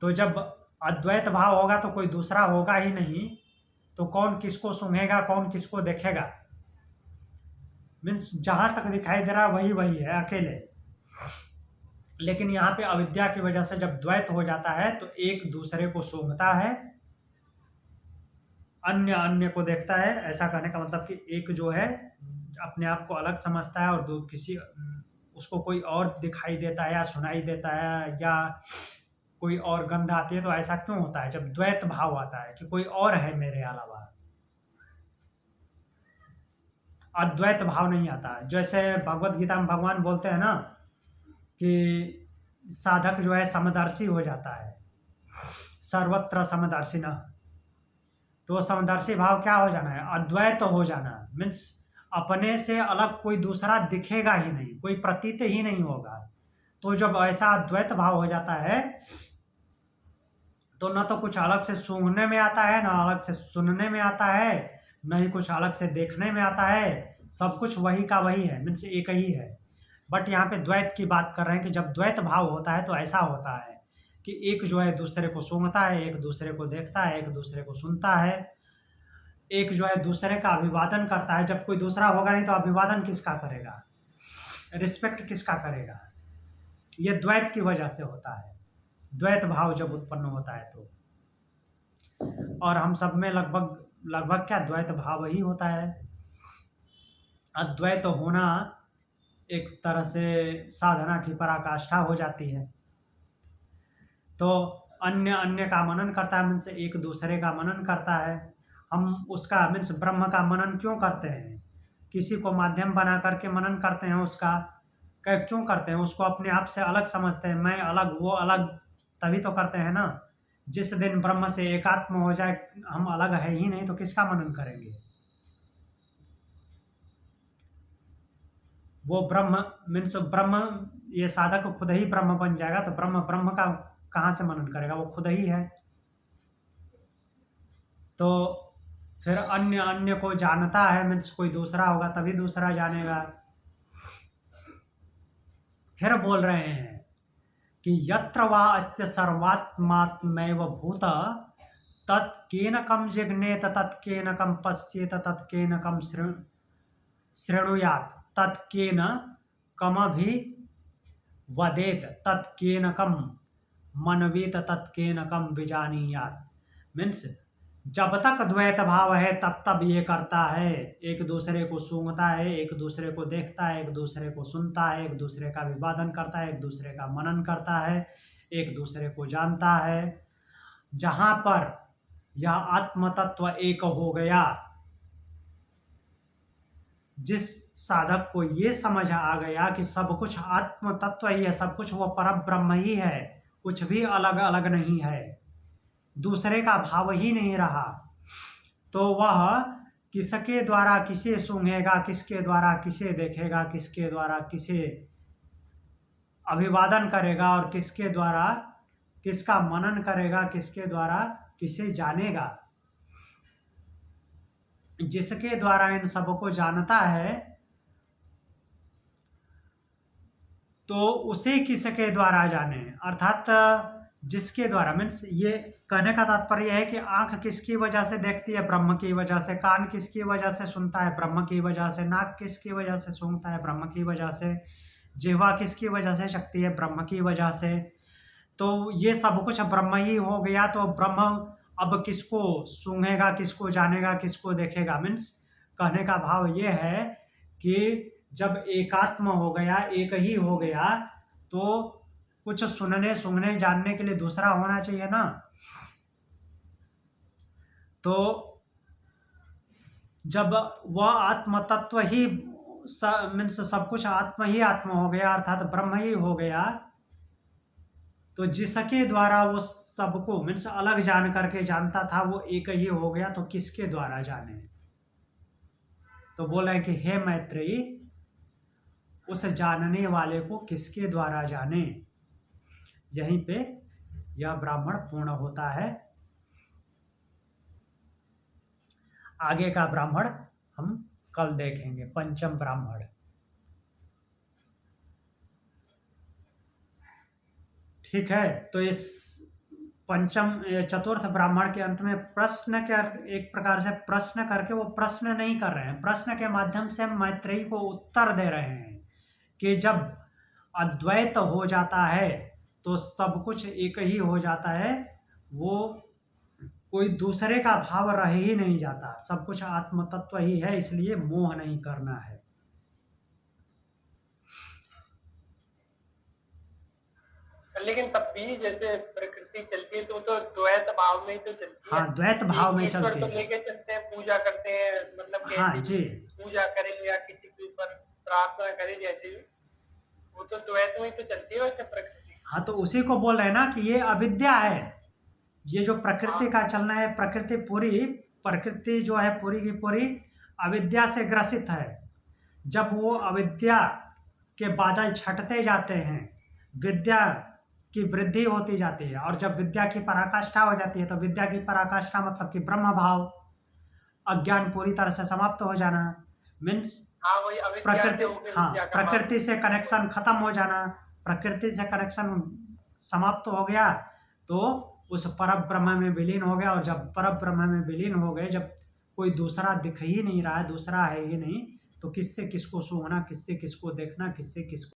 तो जब अद्वैत भाव होगा तो कोई दूसरा होगा ही नहीं, तो कौन किसको सूंघेगा, कौन किसको देखेगा? मीन्स जहाँ तक दिखाई दे रहा वही वही है अकेले। लेकिन यहाँ पे अविद्या की वजह से जब द्वैत हो जाता है तो एक दूसरे को सूंघता है, अन्य अन्य को देखता है। ऐसा कहने का मतलब कि एक जो है अपने आप को अलग समझता है और किसी उसको कोई और दिखाई देता है या सुनाई देता है या कोई और गंध आती है। तो ऐसा क्यों होता है? जब द्वैत भाव आता है कि कोई और है मेरे अलावा, अद्वैत भाव नहीं आता। जैसे भगवत गीता में भगवान बोलते हैं ना कि साधक जो है समदर्शी हो जाता है, सर्वत्र समदर्शी न। तो समदर्शी भाव क्या हो जाना है? अद्वैत हो जाना। मीन्स अपने से अलग कोई दूसरा दिखेगा ही नहीं, कोई प्रतीत ही नहीं होगा। तो जब ऐसा अद्वैत भाव हो जाता है तो न तो कुछ अलग से सूंघने में आता है, न अलग से सुनने में आता है, न ही कुछ अलग से देखने में आता है। सब कुछ वही का वही है, मीन्स एक ही है। बट यहाँ पे द्वैत की बात कर रहे हैं कि जब द्वैत भाव होता है तो ऐसा होता है कि एक जो है दूसरे को सूंघता है, एक दूसरे को देखता है, एक दूसरे को सुनता है, एक जो है दूसरे का अभिवादन करता है। जब कोई दूसरा होगा नहीं तो अभिवादन किसका करेगा? रिस्पेक्ट किसका करेगा? ये द्वैत की वजह से होता है। द्वैत भाव जब उत्पन्न होता है तो, और हम सब में लगभग क्या द्वैत भाव ही होता है। अद्वैत होना एक तरह से साधना की पराकाष्ठा हो जाती है। तो अन्य अन्य का मनन करता है, मीन्स एक दूसरे का मनन करता है। हम उसका मीन्स ब्रह्म का मनन क्यों करते हैं? किसी को माध्यम बना करके मनन करते हैं उसका। क्यों करते हैं? उसको अपने आप से अलग समझते हैं, मैं अलग वो अलग, तभी तो करते हैं ना। जिस दिन ब्रह्म से एकात्म हो जाए, हम अलग है ही नहीं, तो किसका मनन करेंगे? वो ब्रह्म मीन्स ब्रह्म, ये साधक खुद ही ब्रह्म बन जाएगा। तो ब्रह्म का कहाँ से मनन करेगा? वो खुद ही है। तो फिर अन्य अन्य को जानता है, मीन्स कोई दूसरा होगा तभी दूसरा जानेगा। फिर बोल रहे हैं कि यत्र वा अस्य सर्वात्मात्मैव भूत तत्केन कम जिघ्नेत तत्केन कम पश्येत तत्केन कम शृणुयात् तत्केन कमभि वदेत तत्केन कम मनवेत तत्केन कम विजानीयात्। मीन्स जब तक द्वैत भाव है तब ये करता है, एक दूसरे को सूंघता है, एक दूसरे को देखता है, एक दूसरे को सुनता है, एक दूसरे का विवादन करता है, एक दूसरे का मनन करता है, एक दूसरे को जानता है। जहाँ पर यह आत्म तत्व एक हो गया, जिस साधक को ये समझ आ गया कि सब कुछ आत्म तत्व ही है, सब कुछ वो परब्रह्म ही है, कुछ भी अलग अलग नहीं है, दूसरे का भाव ही नहीं रहा, तो वह किसके द्वारा किसे सूंघेगा, किसके द्वारा किसे देखेगा, किसके द्वारा किसे अभिवादन करेगा और किसके द्वारा किसका मनन करेगा, किसके द्वारा किसे जानेगा। जिसके द्वारा इन सबको जानता है तो उसे किसके द्वारा जाने, अर्थात जिसके द्वारा, मीन्स ये कहने का तात्पर्य है कि आंख किसकी वजह से देखती है? ब्रह्म की वजह से। कान किसकी वजह से सुनता है? ब्रह्म की वजह से। नाक किसकी वजह से सूंघता है? ब्रह्म की वजह से। जिह्वा किसकी वजह से शक्ति है? ब्रह्म की वजह से। तो ये सब कुछ ब्रह्म ही हो गया। तो ब्रह्म अब किसको सूंघेगा, किसको जानेगा, किसको देखेगा? मीन्स कहने का भाव ये है कि जब एकात्म हो गया, एक ही हो गया, तो कुछ सुनने सूंघने जानने के लिए दूसरा होना चाहिए ना। तो जब वह आत्म तत्व ही मीन्स सब कुछ आत्म ही आत्म हो गया, अर्थात ब्रह्म ही हो गया, तो जिसके द्वारा वो सबको मीन्स अलग जान करके जानता था वो एक ही हो गया, तो किसके द्वारा जाने? तो बोल रहे हैं कि हे मैत्रेयी, उस जानने वाले को किसके द्वारा जाने। यहीं पे यह ब्राह्मण पूर्ण होता है। आगे का ब्राह्मण हम कल देखेंगे, पंचम ब्राह्मण। ठीक है, तो इस चतुर्थ ब्राह्मण के अंत में प्रश्न कर, एक प्रकार से प्रश्न करके, वो प्रश्न नहीं कर रहे हैं, प्रश्न के माध्यम से मैत्रेयी को उत्तर दे रहे हैं कि जब अद्वैत हो जाता है तो सब कुछ एक ही हो जाता है, वो कोई दूसरे का भाव रह ही नहीं जाता, सब कुछ आत्म तत्व ही है, इसलिए मोह नहीं करना है। लेकिन तब भी जैसे प्रकृति चलती है तो द्वैत भाव में ही तो चलती है। हाँ, द्वैत भाव में ईश्वर चलती तो है। लेके चलते हैं, पूजा करते हैं, मतलब हाँ कैसे जी। भी पूजा करें या किसी के ऊपर प्रार्थना करें, जैसे भी वो तो द्वैत में ही तो चलती है वैसे प्रकृति। हाँ, तो उसी को बोल रहे हैं ना कि ये अविद्या है, ये जो प्रकृति हाँ। का चलना है, प्रकृति जो है पूरी की पूरी अविद्या से ग्रसित है। जब वो अविद्या के बादल छटते जाते हैं, विद्या की वृद्धि होती जाती है, और जब विद्या की पराकाष्ठा हो जाती है, तो विद्या की पराकाष्ठा मतलब कि ब्रह्म भाव, अज्ञान पूरी तरह से समाप्त हो जाना, मीन्स हाँ, वही अविद्या से होके हाँ, विद्या का प्रकृति से कनेक्शन खत्म हो जाना, प्रकृति से कनेक्शन समाप्त हो गया तो उस पर ब्रह्म में विलीन हो गया। और जब पर ब्रह्म में विलीन हो गए, जब कोई दूसरा दिख ही नहीं रहा है, दूसरा है ही नहीं, तो किससे किसको सूंघना, किससे किसको देखना, किससे किसको